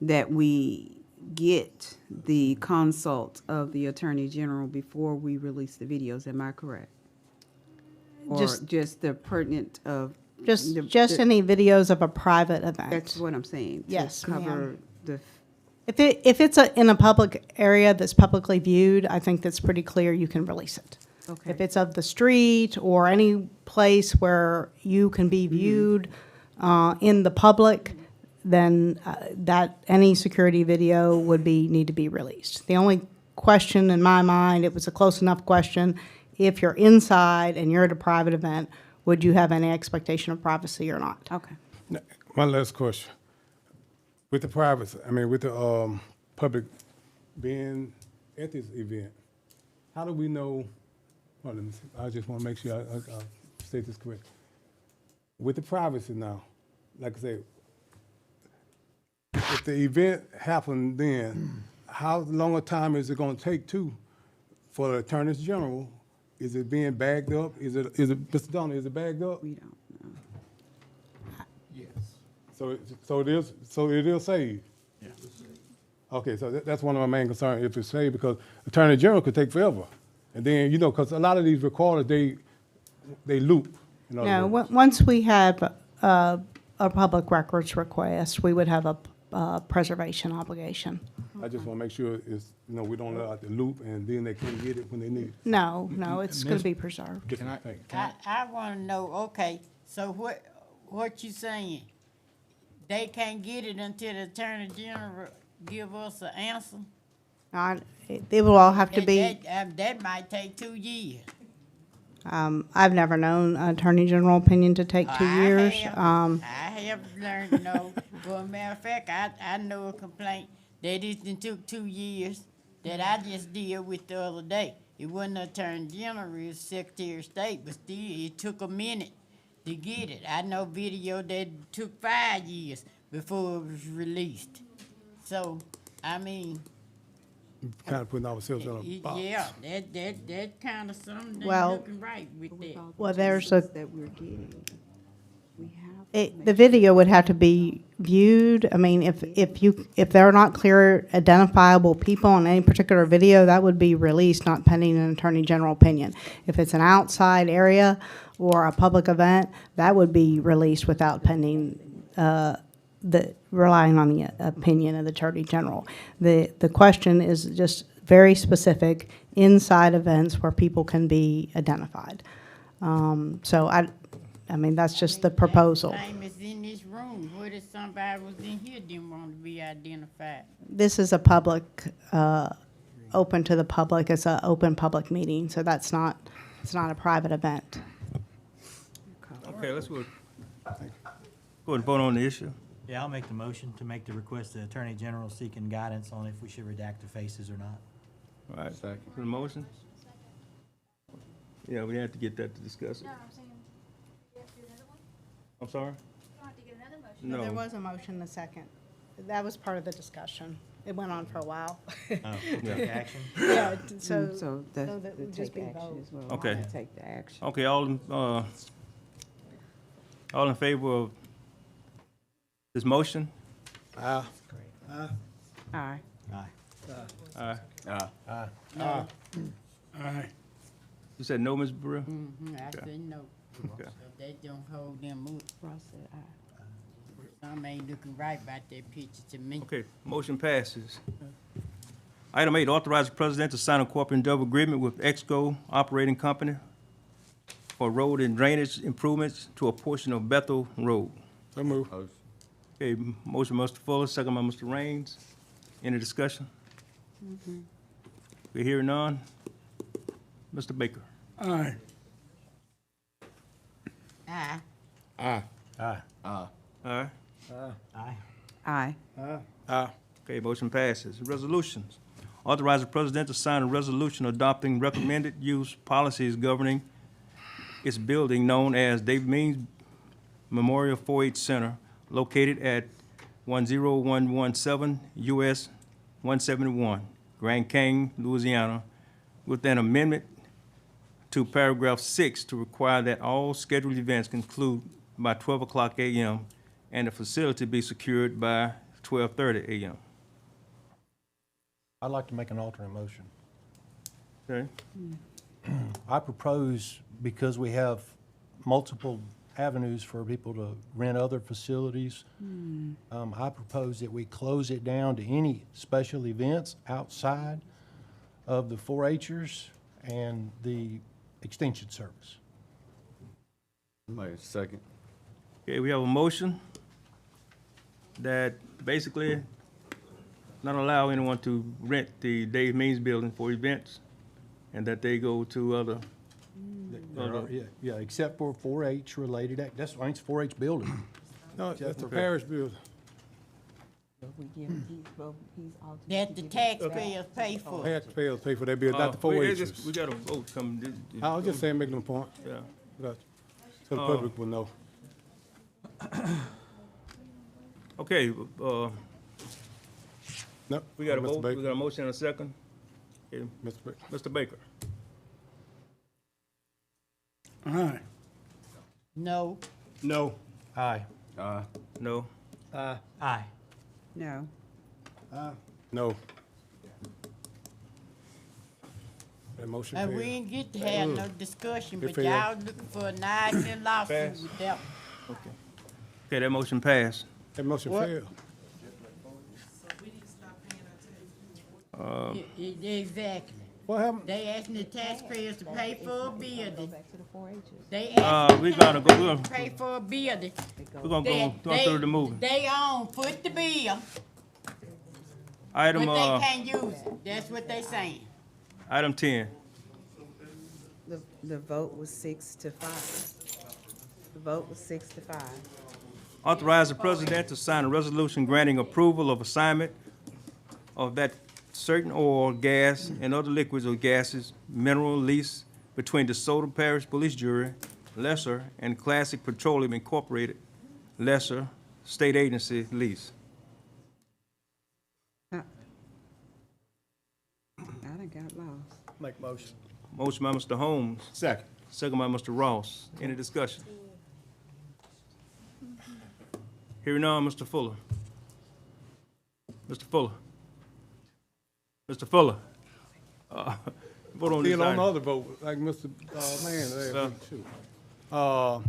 that we get the consult of the Attorney General before we release the videos. Am I correct? Or just the pertinent of Just any videos of a private event. That's what I'm saying. Yes, to cover ma'am. the. If it's in a public area that's publicly viewed, I think that's pretty clear you can release it. Okay. If it's of the street or any place where you can be viewed in the public, then that any security video would need to be released. The only question in my mind, it was a close enough question, if you're inside and you're at a private event, would you have any expectation of privacy or not? Okay. One last question. With the privacy, with the public being at this event, how do we know? Well, let me see. I just want to make sure I state this correct. With the privacy now, like I say, if the event happened then, how long a time is it going to take for the Attorney General? Is it being bagged up? Is it Mr. Donner, is it bagged up? We don't know. Yes. So it is saved. Yeah. Okay, so that's one of my main concerns, if it's saved, because Attorney General could take forever. And then, you know, because a lot of these recorders, they loop. In other No, words. once we have a public records request, we would have a preservation obligation. I just want to make sure it's, you know, we don't let out the loop and then they can't get it when they need it. No, it's going to be preserved. Can I want to know, okay, so what you saying? They can't get it until the Attorney General give us an answer? It will all have to be, That might take 2 years. I've never known Attorney General opinion to take 2 years. I have learned to know. Well, matter of fact, I know a complaint that it took 2 years that I just dealt with the other day. It wasn't the Attorney General, it was Secretary of State, but still, it took a minute to get it. I know video that took 5 years before it was released. So, I mean, Kind of putting ourselves in a box. yeah, that kind of something Well- ain't looking right with that. well, there's a, That we're getting. We have. the video would have to be viewed. I mean, if there are not clear identifiable people on any particular video, that would be released, not pending an Attorney General opinion. If it's an outside area or a public event, that would be released without pending, relying on the opinion of the Attorney General. The question is just very specific inside events where people can be identified. So I mean, that's just the proposal. Same as in this room. What if somebody was in here didn't want to be identified? This is a public, open to the public. It's an open public meeting, so it's not a private event. Okay, let's go and vote on the issue. Yeah, I'll make the motion to make the request to the Attorney General seeking guidance on if we should redact the faces or not. All right, second. The motion? Yeah, we have to get that to discuss it. No, I'm saying, you have to do another one? I'm sorry? You don't have to get another motion. No. There was a motion in a second. That was part of the discussion. It went on for a while. Oh, take action? Yeah, so So that that would to just take be action vote. as well. Okay. To take the action. Okay, all in favor of this motion? Aye. Aye. Aye. No. You said no, Ms. Burrell? I said no. Okay. So they don't hold them up. Ross said aye. Some ain't looking right about that picture to me. Okay, motion passes. Item 8, authorize the president to sign a corporate double agreement with Exco Operating Company for road and drainage improvements to a portion of Bethel Road. So move. Okay, motion by Mr. Fuller, second by Mr. Raines. Any discussion? We hear none. Mr. Baker. Aye. Aye. Aye. Aye. Aye. Aye. Aye. Okay, motion passes. Resolutions. Authorize the president to sign a resolution adopting recommended use policies governing its building known as David Means Memorial 4-H Center, located at 10117 US 171, Grand Canyon, Louisiana, with an amendment to paragraph 6 to require that all scheduled events conclude by 12 o'clock a.m. and the facility be secured by 12:30 a.m. I'd like to make an alternate motion. Okay? I propose, because we have multiple avenues for people to rent other facilities, I propose that we close it down to any special events outside of the 4-H'ers and the extension service. Second. Okay, we have a motion that basically not allow anyone to rent the Dave Means building for events, and that they go to other. Yeah, except for 4-H related, that's why it's 4-H building. No, that's the Okay. parish building. That the taxpayers pay for. Taxpayers pay for that bill, not the 4-H'ers. We got a vote coming. I was just saying, making a point. Yeah. Gotcha. So the public will know. Okay, No, we got a Mr. vote, Baker. we got a motion and a second. Okay, Mr. Baker. Mr. Baker. Aye. No. No. Aye. No. Aye. No. No. That motion And we failed. ain't get to have no discussion, It but y'all failed. looking for a nice little lawsuit Pass. with that. Okay, that motion passed. That motion What? failed. Exactly. What happened? They asking the taxpayers to pay for a building. They We asking the gotta go, taxpayers to pay for a building. we're gonna go through the moving. They own, foot the bill, Item, but they can't use it. That's what they saying. item 10. The vote was 6-5. The vote was 6-5. Authorize the president to sign a resolution granting approval of assignment of that certain oil, gas, and other liquids or gases mineral lease between DeSoto Parish Police Jury, Lesser, and Classic Petroleum Incorporated, Lesser, State Agency lease. I done got lost. Make motion. Motion by Mr. Holmes. Second. Second by Mr. Ross. Any discussion? Hearing none, Mr. Fuller. Mr. Fuller. Mr. Fuller. Vote on this Still on the item. other vote, like Mr. Man, Sir. there, shoot. Aye.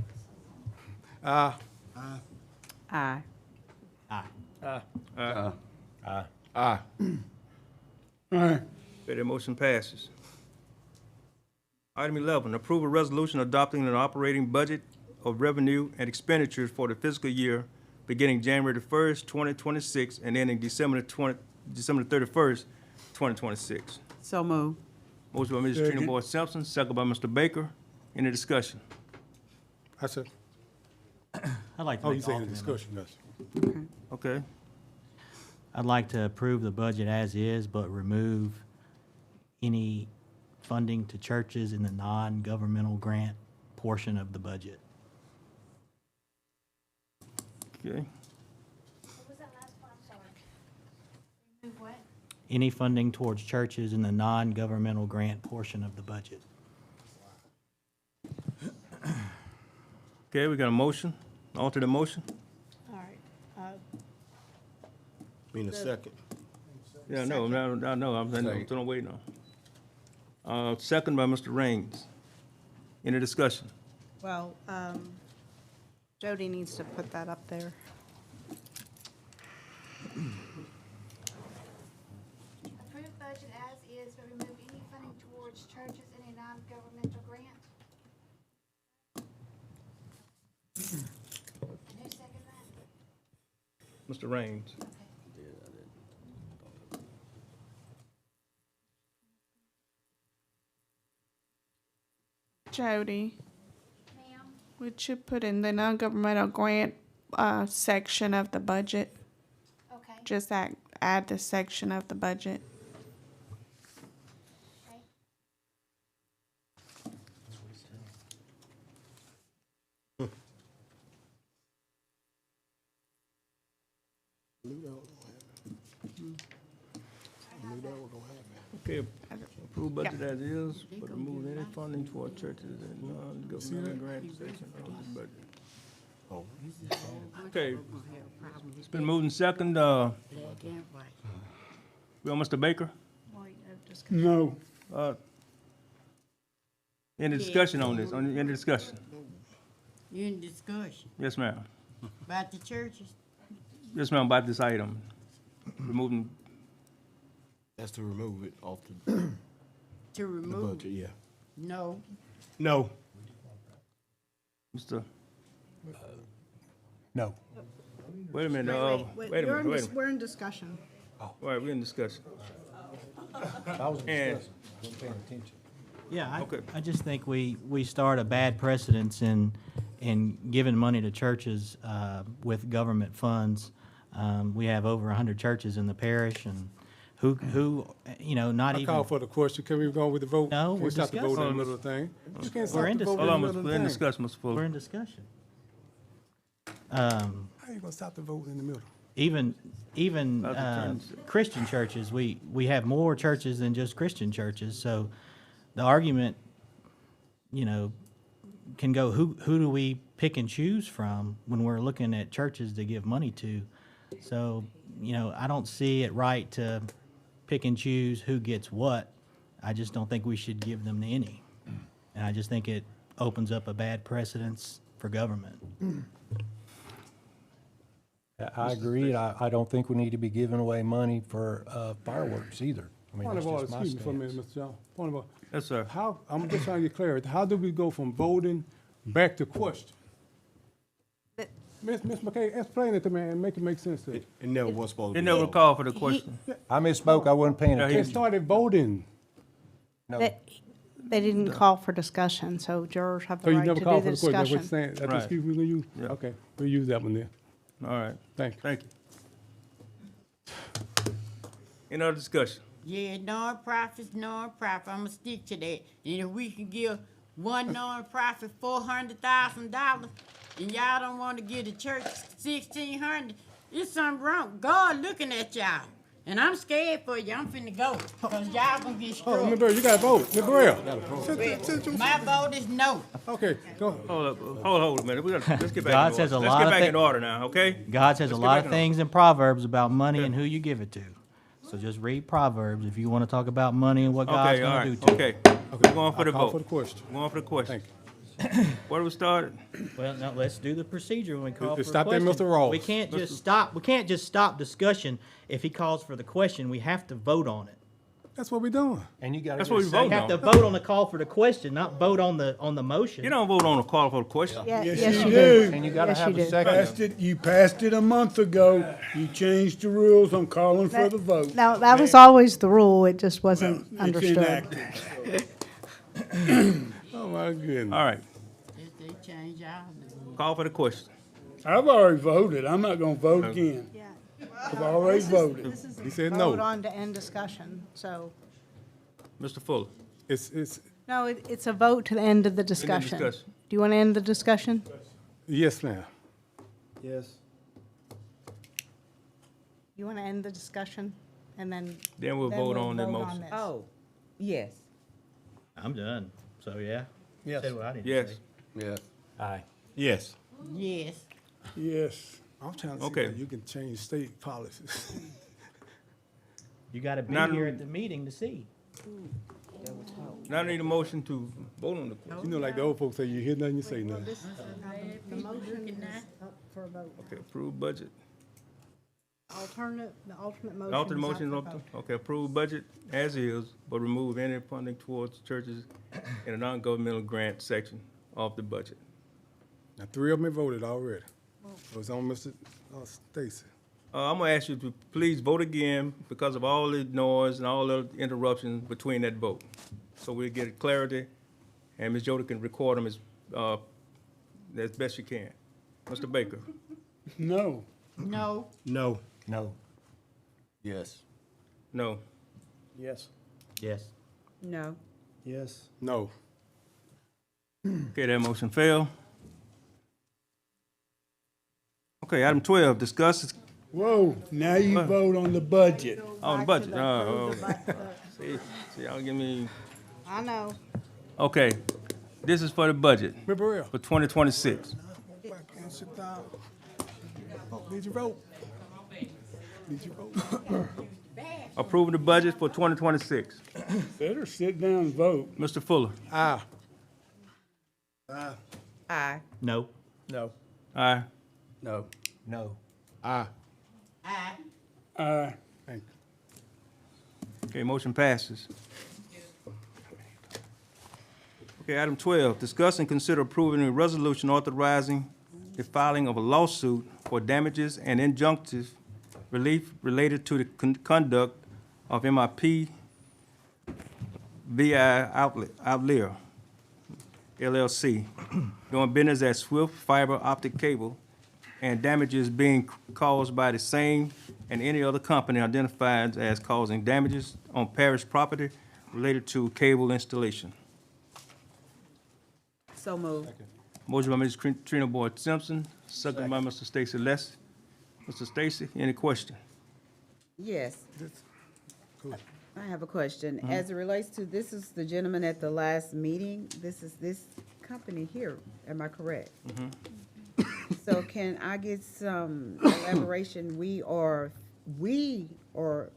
Aye. Aye. Aye. Okay, that motion passes. Item 11, approve a resolution adopting an operating budget of revenue and expenditures for the fiscal year beginning January the 1st, 2026, and ending December 31st, 2026. So move. Motion by Mrs. Trina Second. Boyd Simpson, second by Mr. Baker. Any discussion? I said, I'd like to oh, make you saying the alternate discussion, motion. yes. Okay. I'd like to approve the budget as is, but remove any funding to churches in the non-governmental grant portion of the budget. Okay. What was that last one? I'm sorry. Remove what? Any funding towards churches in the non-governmental grant portion of the budget. Okay, we got a motion. Alter the motion. All right. Mean a second. Yeah, no, I'm still waiting on. Second by Mr. Raines. Any discussion? Well, Jody needs to put that up there. Approve budget as is, but remove any funding towards churches in a non-governmental grant. Who second that? Mr. Raines. Jody, Ma'am? would you put in the non-governmental grant section of the budget? Okay. Just add the section of the budget. Okay. Okay, approve budget as is, but remove any funding toward churches and non-governmental grant section of the budget. Okay, it's been moved and second, we on Mr. Baker? No. Any discussion on this, any discussion? You in discussion Yes, ma'am. about the churches? Yes, ma'am, about this item, removing, That's to remove it off the To the remove? budget, yeah. No. No. Mr., No. wait a minute, wait a minute, wait a minute. We're in discussion. All right, we're in discussion. I was And- discussing, wasn't paying attention. Yeah, Okay. I just think we start a bad precedence in giving money to churches with government funds. We have over 100 churches in the parish, and who not I even. call for the question, can we go on with the vote? No, Can't we're stop the vote in the discussing. middle of the thing. You can't We're stop in the vote in Hold the on, middle of we're the in thing. discussion, Mr. We're Fuller. in discussion. How you gonna stop the vote in the middle? Even About to turn this- Christian churches, we have more churches than just Christian churches. So the argument, can go, who do we pick and choose from when we're looking at churches to give money to? So, you know, I don't see it right to pick and choose who gets what. I just don't think we should give them any. And I just think it opens up a bad precedence for government. I agree. I don't think we need to be giving away money for fireworks either. I mean, Point that's of order, just my excuse me for a minute, stance. Mr. Jones. Point of order. Yes, sir. How, I'm just trying to get clarity. How do we go from voting back to question? Ms. McKay, explain it to me and make it make sense to me. It never was supposed to It be. never called for the question. I misspoke. I wasn't paying Yeah, They attention. started voting. No. They didn't call for discussion, so jurors have So the you right to never do called the for the question, that's what you're discussion. saying? That's the Right. excuse we're gonna use? Yeah. Okay, we'll use that one then. All right, Thank you. thank you. Any other discussion? Yeah, non-profits, non-profit, I'ma stick to that. And if we can give one non-profit $400,000, and y'all don't wanna give the church 1,600, it's something wrong. God looking at y'all. And I'm scared for you, I'm finna go, cause y'all gonna get Oh, screwed. Ms. Burrell, you gotta vote. Ms. Burrell. My vote is no. Okay, go. Hold up, hold a minute. Let's get back God in says order. a Let's lot get of back thi- in order now, okay? God says a Let's get lot back of in order. things in Proverbs about money and who you give it to. So just read Proverbs if you want to talk about money and what God's Okay, all going right, to do to okay. it. We're going for the I'll call vote. for the question. We're going for the question. Thank Where do we start? Well, now let's do the procedure when we call for a Stop there, question. Mr. Rawls. We can't just stop. We can't just stop discussion if he calls for the question. We have to vote on it. That's what we're doing. And you got That's what we We voted have to on. vote on the call for the question, not vote on the motion. You don't vote on a call for the question. Yeah, Yes, yes, you you do. do. And you gotta Yes, have you a do. second. You passed it a month ago. You changed the rules. I'm calling for That- the vote. Now, that was always the rule, it just wasn't It's understood. enacted. Oh, my goodness. All right, If they change y'all. call for the question. I've already voted. I'm not gonna vote again. Yeah. I've already voted. This is He said no. vote on to end discussion, so, Mr. Fuller. It's, no, it's a vote to the end of the discussion. discussion. Do you want to end the discussion? yes, ma'am. Yes. You want to end the discussion, and then? Then we'll vote on the motion. this. Oh, yes. I'm done. So yeah. Yes. Said what I need to Yes. say. Yes. Aye. Yes. Yes. Yes. I'm trying to see Okay. how you can change state policies. You got to be Not- here at the meeting to see. Now I need a motion to vote on the question. You know, like the old folks say, you hear nothing, you say nothing. The motion is up for a vote. Okay, approve budget. The alternate motion. The alternate is up motion, for is vote. okay, approve budget as is, but remove any funding towards churches in a non-governmental grant section of the budget. Now, 3 of them voted already. So it's on Mr. Stacy. I'm gonna ask you to please vote again because of all the noise and all the interruptions between that vote. So we'll get clarity, and Ms. Yoder can record them as best she can. Mr. Baker? No. No. No. No. Yes. No. Yes. Yes. No. Yes. No. Okay, that motion failed. Okay, item 12, discuss, Whoa, now you vote on the budget. on the budget. See, y'all give me, I know. okay, this is for the budget Ms. Burrell. for 2026. Sit down. Oh, did you vote? Did you vote? Approving the budget for 2026. Better sit down and vote. Mr. Fuller? Aye. Aye. No. No. Aye. No. No. Aye. Aye. Aye. Thank you. Okay, motion passes. Okay, item 12, discuss and consider approving a resolution authorizing the filing of a lawsuit for damages and injunctive relief related to the conduct of MIP VI Outlier LLC, doing business as Swift Fiber Optic Cable, and damages being caused by the same and any other company identified as causing damages on parish property related to cable installation. So moved. Motion by Ms. Trina Boyd Simpson, second by Mr. Stacy Leslie. Mr. Stacy, any question? Yes. Cool. I have a question. As it relates to, this is the gentleman at the last meeting. This is this company here. Am I correct? So can I get some elaboration? we are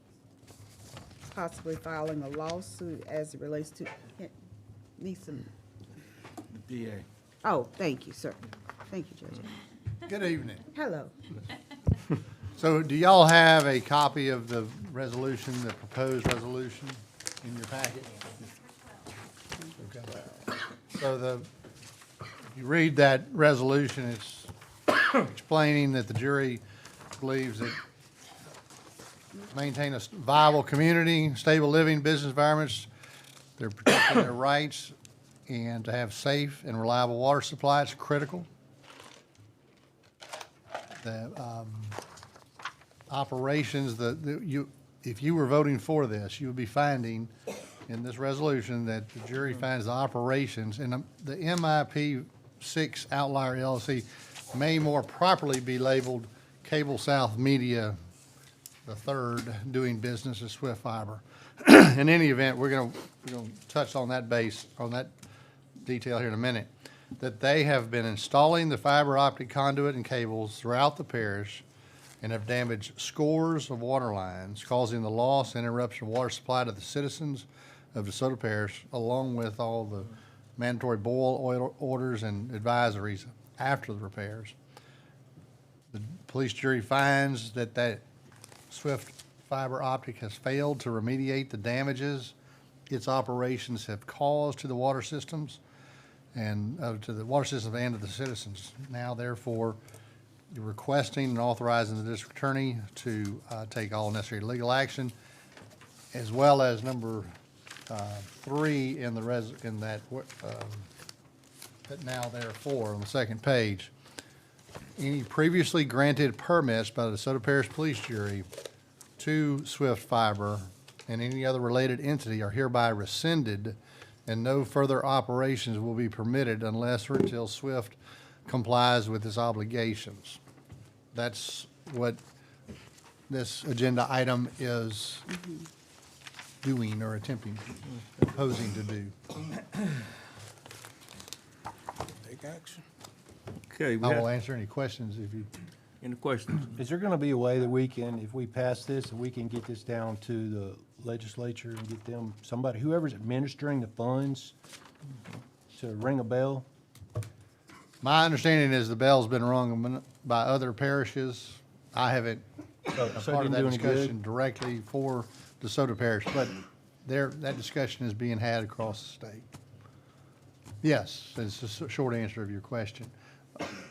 possibly filing a lawsuit as it relates to, need some, DA. oh, thank you, sir. Thank you, Judge. Good evening. Hello. So do y'all have a copy of the resolution, the proposed resolution in your packet? Okay. So if you read that resolution, it's explaining that the jury believes that maintain a viable community, stable living, business environments, they're protecting their rights, and to have safe and reliable water supply is critical. The operations, if you were voting for this, you would be finding in this resolution that the jury finds the operations, and the MIP 6 Outlier LLC may more properly be labeled Cable South Media the third doing business as Swift Fiber. In any event, we're going to touch on that detail here in a minute, that they have been installing the fiber optic conduit and cables throughout the parish and have damaged scores of water lines, causing the loss and interruption of water supply to the citizens of DeSoto Parish, along with all the mandatory boil oil orders and advisories after the repairs. The police jury finds that Swift Fiber Optic has failed to remediate the damages its operations have caused to the water systems and to the water system and to the citizens. Now, therefore, you're requesting and authorizing the district attorney to take all necessary legal action, as well as number 3 in that now therefore on the second page. Any previously granted permits by the DeSoto Parish Police Jury to Swift Fiber and any other related entity are hereby rescinded, and no further operations will be permitted unless or until Swift complies with its obligations. That's what this agenda item is doing or proposing to do. Take action. Okay. I will answer any questions if you. Any questions? Is there gonna be a way that we can, if we pass this, we can get this down to the legislature and get them, somebody, whoever's administering the funds, to ring a bell? My understanding is the bell's been rung by other parishes. I haven't So part of didn't that do any good? discussion directly for DeSoto Parish, but that discussion is being had across the state. Yes, it's a short answer of your question.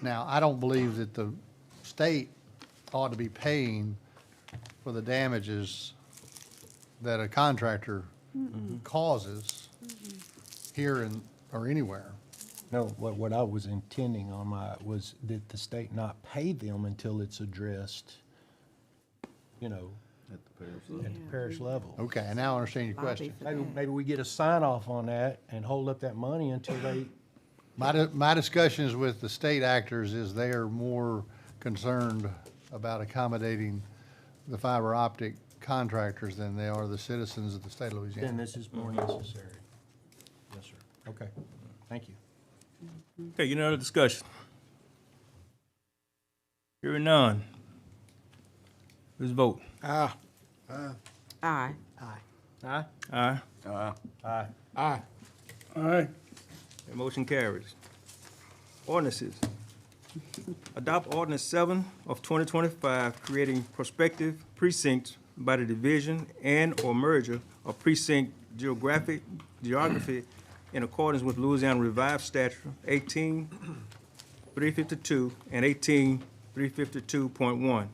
Now, I don't believe that the state ought to be paying for the damages that a contractor causes here or anywhere. No, what I was intending on was that the state not pay them until it's addressed, at the parish level. Okay, and now I understand your question. Maybe we get a sign off on that and hold up that money until they. My discussions with the state actors is they are more concerned about accommodating the fiber optic contractors than they are the citizens of the state of Louisiana. Then this is more necessary. Yes, sir. Okay, thank you. Okay, any other discussion? Hearing none. Let's vote. Aye. Aye. Aye. Aye. Aye. Aye. Aye. The motion carries. Ordinances. Adopt ordinance 7 of 2025, creating prospective precincts by the division and/or merger of precinct geography in accordance with Louisiana Revised Statute 18-352 and 18-352.1,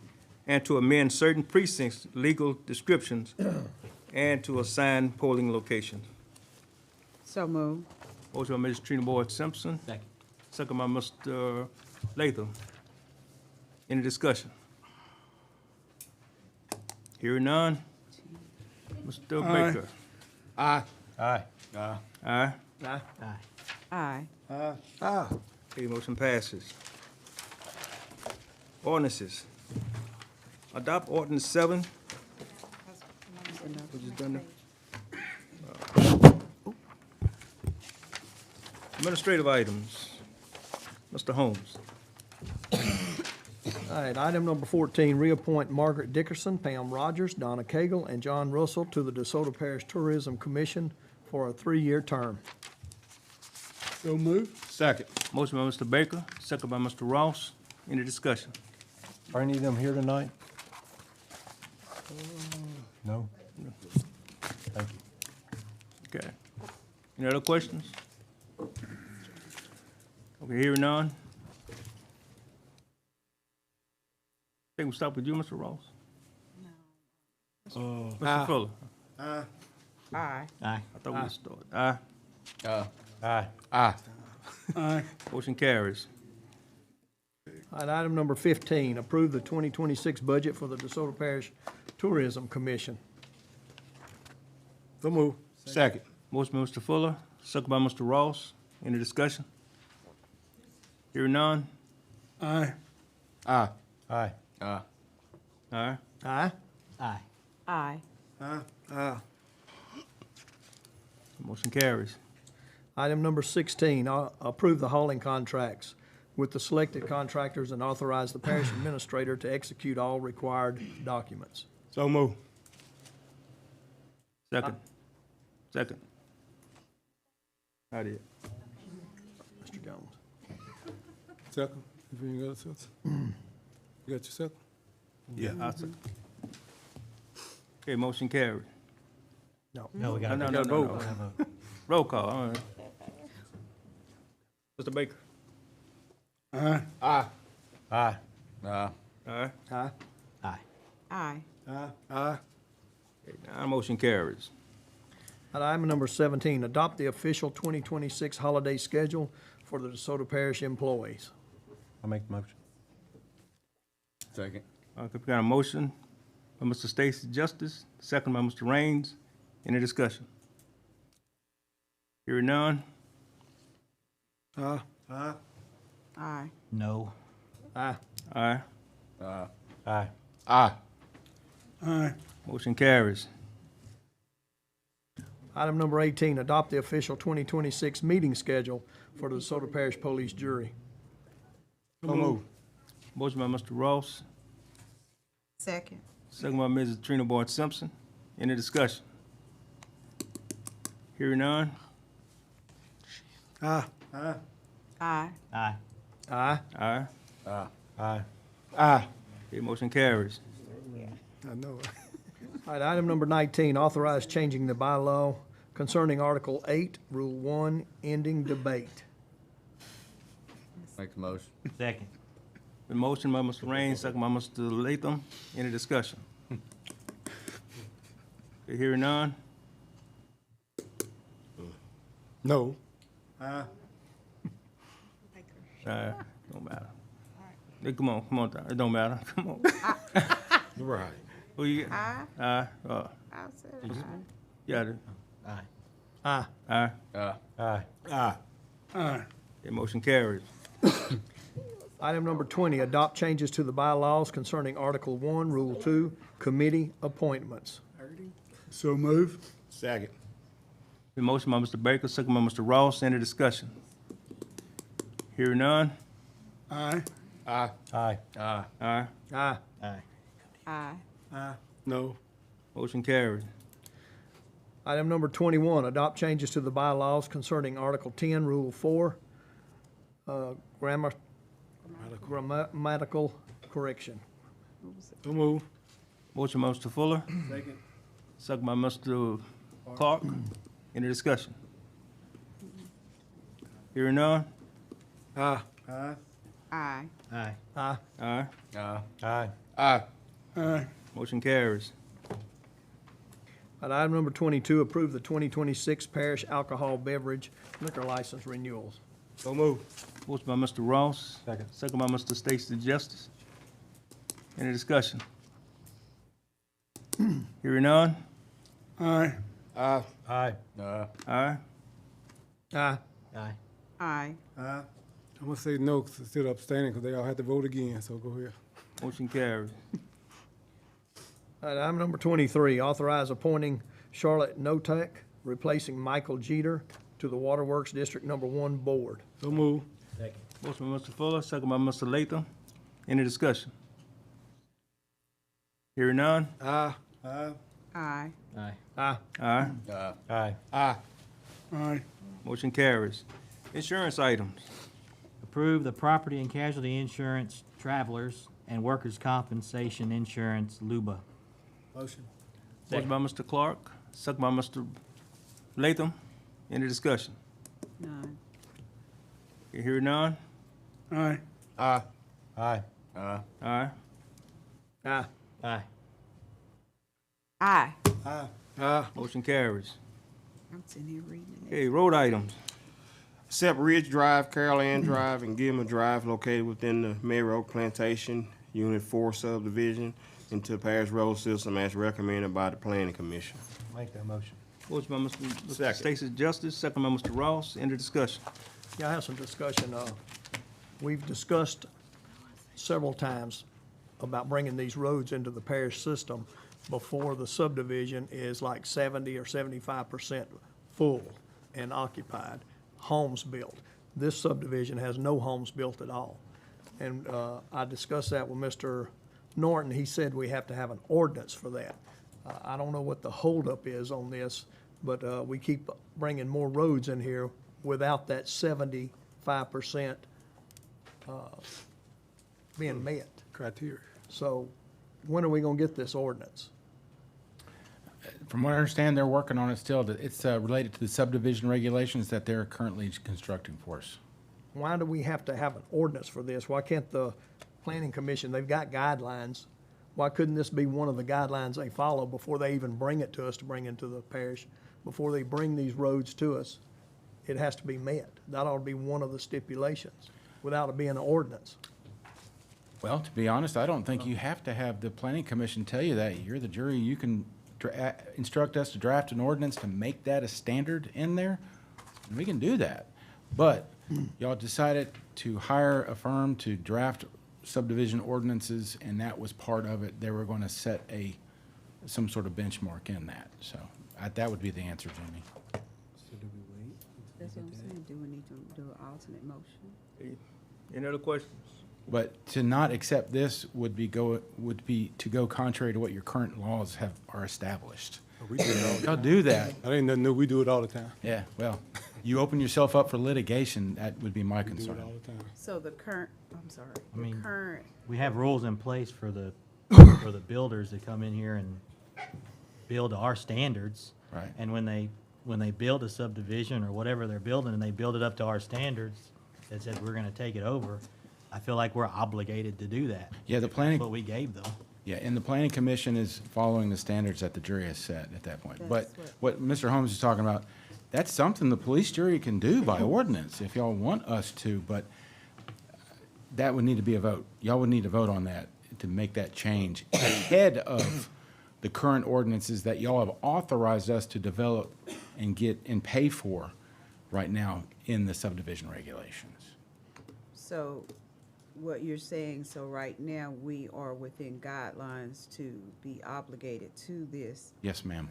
and to amend certain precincts' legal descriptions and to assign polling locations. So moved. Motion by Ms. Trina Boyd Simpson. Second. Second by Mr. Latham. Any discussion? Hearing none. Mr. Baker. Aye. Aye. Aye. Aye. Aye. Aye. Okay, motion passes. Ordinances. Adopt ordinance 7. We just done that? Administrative items. Mr. Holmes. All right, item number 14, reappoint Margaret Dickerson, Pam Rogers, Donna Cagle, and John Russell to the DeSoto Parish Tourism Commission for a 3-year term. So move. Second. Motion by Mr. Baker, second by Mr. Ross. Any discussion? Are any of them here tonight? No? Thank you. Okay. Any other questions? Okay, hearing none. I think we'll stop with you, Mr. Ross. Mr. Fuller. Aye. Aye. I thought we started. Aye. Aye. Aye. Aye. Motion carries. All right, item number 15, approve the 2026 budget for the DeSoto Parish Tourism Commission. So move. Second. Motion by Mr. Fuller, second by Mr. Ross. Any discussion? Hearing none. Aye. Aye. Aye. Aye. Aye. Aye. Aye. Aye. Aye. Motion carries. Item number 16, approve the hauling contracts with the selected contractors and authorize the parish administrator to execute all required documents. So move. Second. Second. I did. Mr. Jones. Second, if you ain't got a second. You got your second? Yeah. I'll second. Okay, motion carried. No. No, we got No, to no, no, vote. no. Roll call, all right. Mr. Baker? Aye. Aye. Aye. Aye. Aye. Aye. Aye. Aye. Aye. Aye. Okay, now motion carries. All right, item number 17, adopt the official 2026 holiday schedule for the DeSoto Parish employees. I'll make the motion. Second. Okay, we got a motion by Mr. Stacy Justice, second by Mr. Raines. Any discussion? Hearing none. Aye. Aye. Aye. No. Aye. Aye. Aye. Aye. Aye. Aye. Motion carries. Item number 18, adopt the official 2026 meeting schedule for the DeSoto Parish Police Jury. So move. Motion by Mr. Ross, Second. second by Mrs. Trina Boyd Simpson. Any discussion? Hearing none. Aye. Aye. Aye. Aye. Aye. Aye. Aye. Aye. Aye. Okay, motion carries. I know. All right, item number 19, authorize changing the bylaw concerning Article 8, Rule 1, ending debate. Make the motion. Second. Been motion by Mr. Raines, second by Mr. Latham. Any discussion? Okay, hearing none. No. Aye. Don't matter. Hey, come on, it don't matter, come on. Right. Who you get? Aye. Aye, I said aye. yeah, it- Aye. Aye. aye. Aye. Aye. Aye. Aye. Okay, motion carries. Item number 20, adopt changes to the bylaws concerning Article 1, Rule 2, committee appointments. So move. Second. Been motion by Mr. Baker, second by Mr. Ross. Any discussion? Hearing none. Aye. Aye. Aye. Aye. Aye. Aye. Aye. Aye. Aye. No. Motion carried. Item number 21, adopt changes to the bylaws concerning Article 10, Rule 4, grammatical correction. So move. Motion by Mr. Fuller, Second. second by Mr. Clark. Any discussion? Hearing none. Aye. Aye. Aye. Aye. Aye. Aye. Aye. Aye. Aye. Aye. Motion carries. At item number 22, approve the 2026 parish alcohol beverage liquor license renewals. So move. Motion by Mr. Ross. Second. Second by Mr. Stacy Justice. Any discussion? Hearing none. Aye. Aye. Aye. Aye. Aye. Aye. Aye. Aye. Aye. I'm gonna say no, 'cause instead of abstaining, because they all had to vote again, so go ahead. Motion carries. At item number 23, authorize appointing Charlotte Notek, replacing Michael Jeter, to the Waterworks District Number 1 Board. So move. Second. Motion by Mr. Fuller, second by Mr. Latham. Any discussion? Hearing none? Aye. Aye. Aye. Aye. Aye. Aye. Aye. Motion carries. Insurance items. Approve the property and casualty insurance, travelers, and workers' compensation insurance, LUBA. Motion. Motion by Mr. Clark, second by Mr. Latham. Any discussion? None. Hearing none? Aye. Aye. Aye. Aye. Aye. Aye. Aye. Aye. Aye. Motion carries. I'm sitting here reading it. Okay, road items. Accept Ridge Drive, Carol Ann Drive, and Gilman Drive located within the Mary Oak Plantation, Unit 4 subdivision into Parish Road System as recommended by the Planning Commission. Make that motion. Motion by Mr. Second. Stacy Justice, second by Mr. Ross. Any discussion? Yeah, I have some discussion. We've discussed several times about bringing these roads into the parish system before the subdivision is like 70 or 75% full and occupied, homes built. This subdivision has no homes built at all. And I discussed that with Mr. Norton. He said we have to have an ordinance for that. I don't know what the holdup is on this, but we keep bringing more roads in here without that 75% being met. Criteria. So when are we gonna get this ordinance? From what I understand, they're working on it still. It's related to the subdivision regulations that they're currently constructing for us. Why do we have to have an ordinance for this? Why can't the planning commission, they've got guidelines, why couldn't this be one of the guidelines they follow before they even bring it to us to bring into the parish? Before they bring these roads to us, it has to be met. That ought to be one of the stipulations, without it being an ordinance. Well, to be honest, I don't think you have to have the planning commission tell you that. You're the jury. You can instruct us to draft an ordinance to make that a standard in there, and we can do that. But y'all decided to hire a firm to draft subdivision ordinances, and that was part of it. They were going to set some sort of benchmark in that. So that would be the answer, Jimmy. That's what I'm saying. Do we need to do an alternate motion? Any other questions? But to not accept this would be to go contrary to what your current laws are established. We do it all the Y'all time. do that. That ain't nothing new. We do it all the time. Yeah, well, you open yourself up for litigation, that would be my We do concern. it all the time. So the current, I'm sorry, I mean, the current, We have rules in place for the builders that come in here and build to our standards. Right. And when they build a subdivision or whatever they're building and they build it up to our standards, that said we're gonna take it over, I feel like we're obligated to do that. Yeah, the planning. That's what we gave them. Yeah, and the planning commission is following the standards that the jury has set at that point. But That's what Mr. Holmes is talking about, that's something the police jury can do by ordinance if y'all want us to, but that would need to be a vote. Y'all would need to vote on that to make that change ahead of the current ordinances that y'all have authorized us to develop and get and pay for right now in the subdivision regulations. so what you're saying, so right now we are within guidelines to be obligated to this. Yes, ma'am.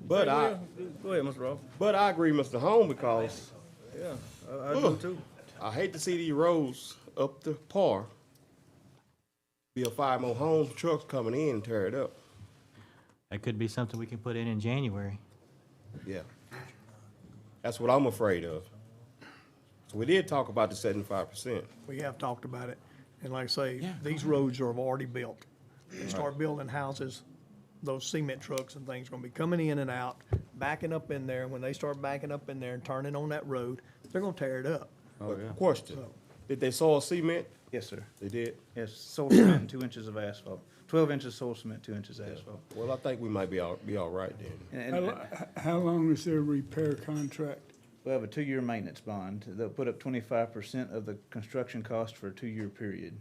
But Go I, ahead, Mr. Ross. but I agree, Mr. Holmes, because Yeah, I do too. I hate to see these roads up to par. Be a 5 more homes, trucks coming in and tear it up. That could be something we can put in January. Yeah. That's what I'm afraid of. So we did talk about the 75%. We have talked about it, and like I say, these roads are already built. They start building houses, those cement trucks and things are gonna be coming in and out, backing up in there. When they start backing up in there and turning on that road, they're gonna tear it up. But question, did they soil cement? Yes, sir. They did? Yes, soil cement and 2 inches of asphalt. 12 inches soil cement, 2 inches asphalt. Well, I think we might be all right then. And How long is their repair contract? we have a 2-year maintenance bond. They'll put up 25% of the construction cost for a 2-year period.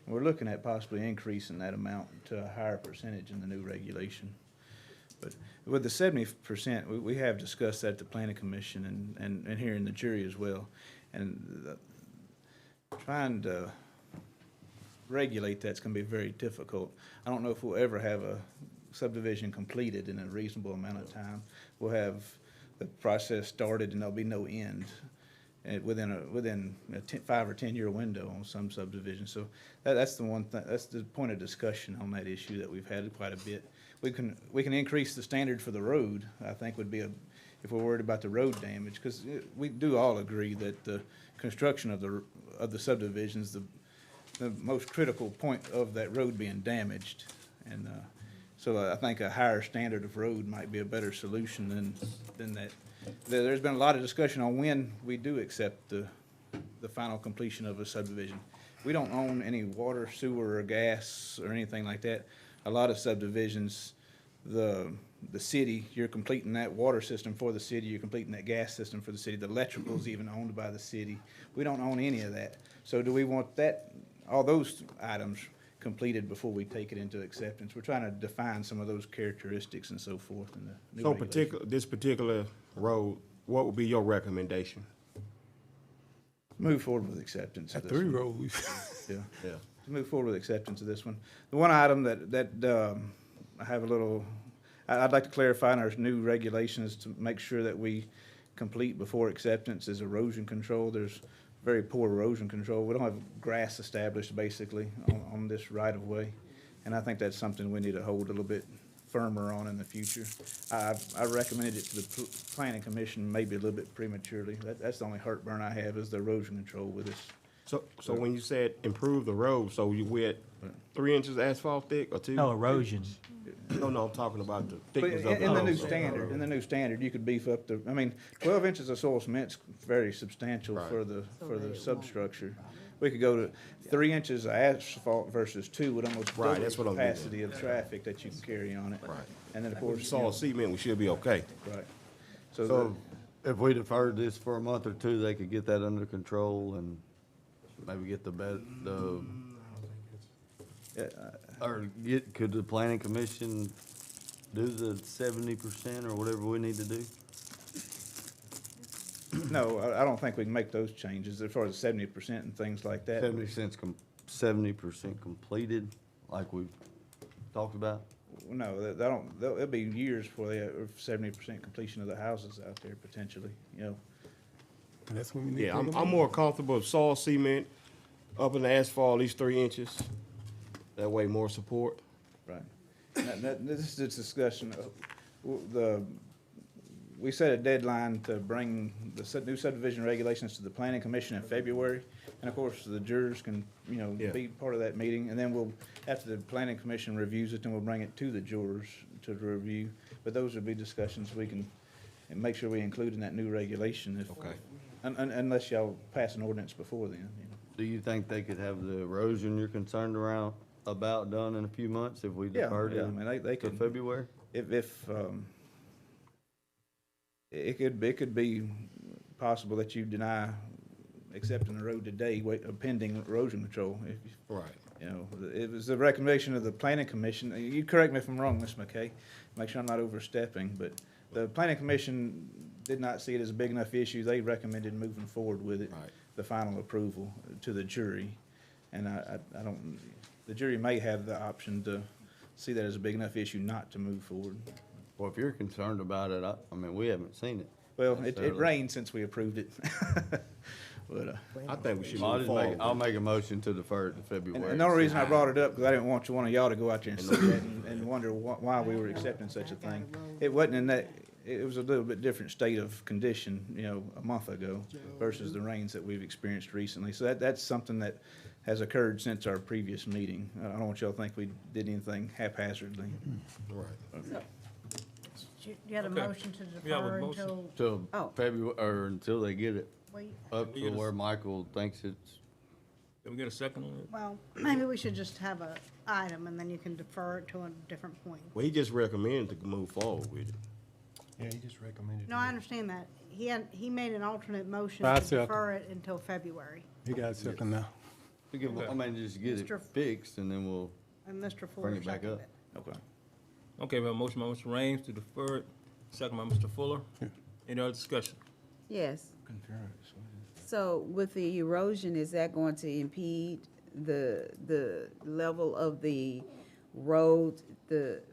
And we're looking at possibly increasing that amount to a higher percentage in the new regulation. But with the 70%, we have discussed that at the planning commission and here in the jury as well. And trying to regulate that's gonna be very difficult. I don't know if we'll ever have a subdivision completed in a reasonable amount of time. We'll have the process started and there'll be no end. within a 5 or 10 year window on some subdivisions. So that's the one thing, that's the point of discussion on that issue that we've had quite a bit. We can increase the standard for the road, I think would be if we're worried about the road damage, because we do all agree that the construction of the subdivisions, the most critical point of that road being damaged. And so I think a higher standard of road might be a better solution than that. There's been a lot of discussion on when we do accept the final completion of a subdivision. We don't own any water, sewer, or gas, or anything like that. A lot of subdivisions, the city, you're completing that water system for the city, you're completing that gas system for the city. The electrical's even owned by the city. We don't own any of that. So do we want all those items completed before we take it into acceptance? We're trying to define some of those characteristics and so forth in the new So regulation. this particular road, what would be your recommendation? Move forward with acceptance of this 3 one. roads. Yeah. To move forward with acceptance of this one. The one item that I have I'd like to clarify in our new regulations to make sure that we complete before acceptance is erosion control. There's very poor erosion control. We don't have grass established basically on this right of way. And I think that's something we need to hold a little bit firmer on in the future. I recommended it to the planning commission maybe a little bit prematurely. That's the only heartburn I have is the erosion control with this. So when you said improve the road, so we at 3 inches asphalt thick or 2? No, erosion. No, I'm talking about the But thickness of the in the road. new standard, you could beef up 12 inches of soil cement's very substantial for the substructure. We could go to 3 inches of asphalt versus 2 with almost double That's the what I'm getting at. capacity of traffic that you can carry on it. Right. And then, of If we course, saw cement, we should be okay. right. So if we deferred this for a month or two, they could get that under control and maybe get could the planning commission do the 70% or whatever we need to do? No, I don't think we can make those changes as far as 70% and things like that. 70% completed, like we've talked about? No, it'll be years before they have 70% completion of the houses out there potentially, you know. And that's when we need Yeah, to I'm take them more comfortable with soil cement up in the asphalt, at least 3 inches. That way more support. Right. This is a discussion of, we set a deadline to bring the new subdivision regulations to the planning commission in February. And of course, the jurors can, be part of that meeting. And then after the planning commission reviews it, then we'll bring it to the jurors to review. But those would be discussions we can, and make sure we include in that new regulation if. Okay. Unless y'all pass an ordinance before then. Do you think they could have the erosion you're concerned about done in a few months if we deferred Yeah, it I mean, they to could. February? If it could be possible that you deny accepting the road today, pending erosion control. Right. It was the recommendation of the planning commission. You correct me if I'm wrong, Ms. McKay. Make sure I'm not overstepping, but the planning commission did not see it as a big enough issue. They recommended moving forward with it, the final approval to the jury. And I don't, the jury may have the option to see that as a big enough issue not to move forward. Well, if you're concerned about it, I mean, we haven't seen it. Well, it rained since we approved it. But, I think we should Well, move forward. I'll make a motion to defer it to February. and the only reason I brought it up, because I didn't want one of y'all to go out there and see that and wonder why we were accepting such a thing. It wasn't in that, it was a little bit different state of condition, a month ago versus the rains that we've experienced recently. So that's something that has occurred since our previous meeting. I don't want y'all to think we did anything haphazardly. Right. You had a motion to defer until, Till Oh. February, or until they get it wait, up to where Michael thinks it's. Can we get a second on it? well, maybe we should just have a item and then you can defer it to a different point. Well, he just recommended to move forward with it. Yeah, he just recommended. No, I understand that. He made an alternate motion I to second. defer it until February. You got a second now. I mean, just get it Mr. fixed and then we'll And Mr. Fuller bring it back seconded up. it. Okay. Okay, we have a motion by Mr. Raines to defer it, second by Mr. Fuller. Any other discussion? Yes. So with the erosion, is that going to impede the level of the road,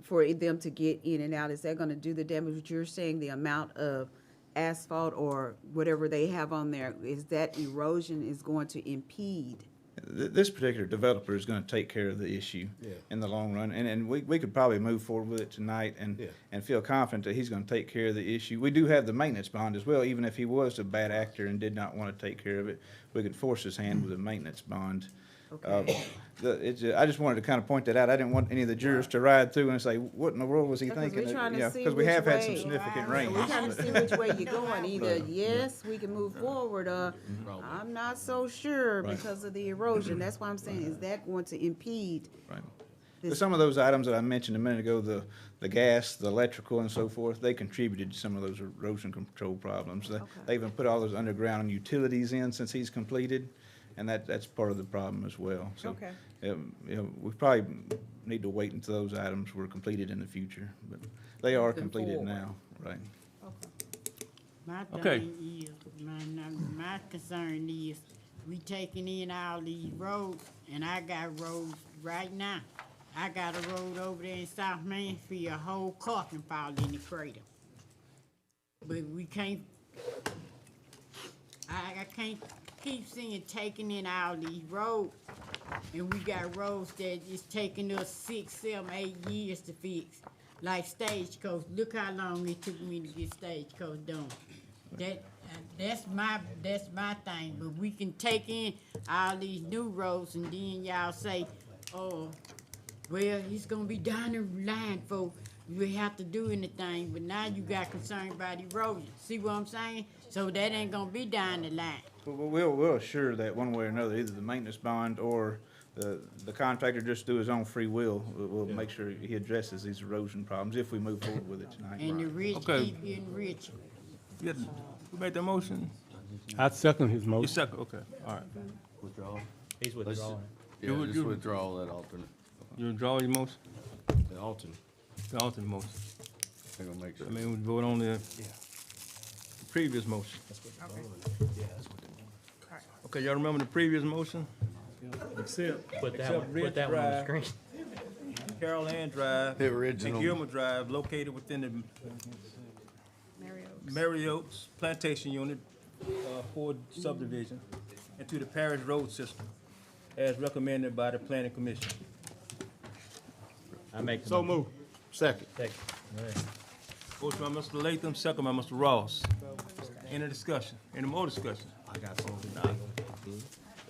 for them to get in and out? Is that gonna do the damage? You're saying the amount of asphalt or whatever they have on there, is that erosion is going to impede? This particular developer is gonna take care of the issue in the long run, and we could probably move forward with it tonight and feel confident that he's gonna take care of the issue. We do have the maintenance bond as well, even if he was a bad actor and did not wanna take care of it, we could force his hand with a maintenance bond. Okay. I just wanted to kind of point that out. I didn't want any of the jurors to ride through and say, what in the world was he Because thinking? we're trying to see Because we which have had some way- significant rain. We're trying to see which way you're going. Either yes, we can move forward, or I'm not so sure Right. because of the erosion. That's why I'm saying, is that going to impede? Right. this- But some of those items that I mentioned a minute ago, the gas, the electrical and so forth, they contributed to some of those erosion control problems. They even put all those underground utilities in since he's completed, and that's part of the problem as well. So, Okay. we probably need to wait until those items were completed in the future, but they are Moving completed forward. now, right? My Okay. thing is, my concern is, we taking in all these roads, and I got roads right now. I got a road over there in South Mansfield, a whole car can fall in the crater. But we can't, I can't keep seeing taking in all these roads, and we got roads that is taking us 6, 7, 8 years to fix. Like Stagecoach, look how long it took me to get Stagecoach done. That's my thing, but we can take in all these new roads and then y'all say, oh, well, it's gonna be down the line for, we have to do anything, but now you got concerned about erosion. See what I'm saying? So that ain't gonna be down the line. But we'll assure that one way or another, either the maintenance bond or the contractor just through his own free will, will make sure he addresses these erosion problems if we move forward with it tonight. And the rich Okay. keep getting richer. You got- Who made that motion? I second his You motion. second, okay, all right. Withdraw. He's withdrawing. Yeah, You- just you- withdraw that alternate, You withdraw your motion? the alternate. The alternate motion. They're gonna make sure. I mean, we vote on the previous motion. Okay, y'all remember the previous motion? Except Put that one on the Drive, screen. Carol Ann Drive, The and original. Gilmer Drive, located within the Mary Oaks Plantation Unit, 4 subdivision, and to the parish road system, as recommended by the planning commission. I make the So motion. move. Second. Second. All right. Motion by Mr. Latham, second by Mr. Ross. Any discussion? Any more discussion? I got something.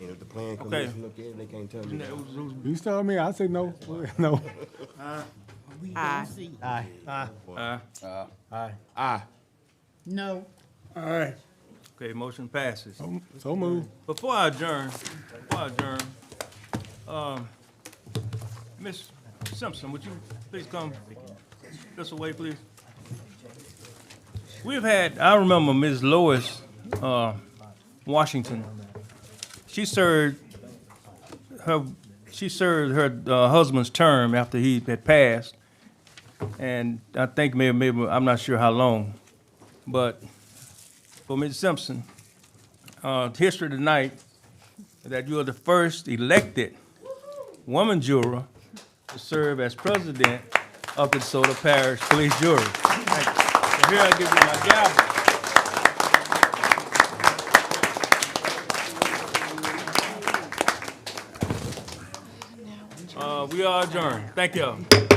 And if the plan Okay. commission look at it, they can't tell me. You tell me, I say no, no. We Aye. don't see. Aye. Aye. No. All right. Okay, motion passes. So move. Before I adjourn, Ms. Simpson, would you please come this way, please? I remember Ms. Lois Washington. She served her husband's term after he had passed, and I think maybe I'm not sure how long, but for Ms. Simpson, history tonight that you are the first elected woman juror to serve as president of the DeSoto Parish Police Jury. Thank you. So here I give you my gavel. We are adjourned. Thank you.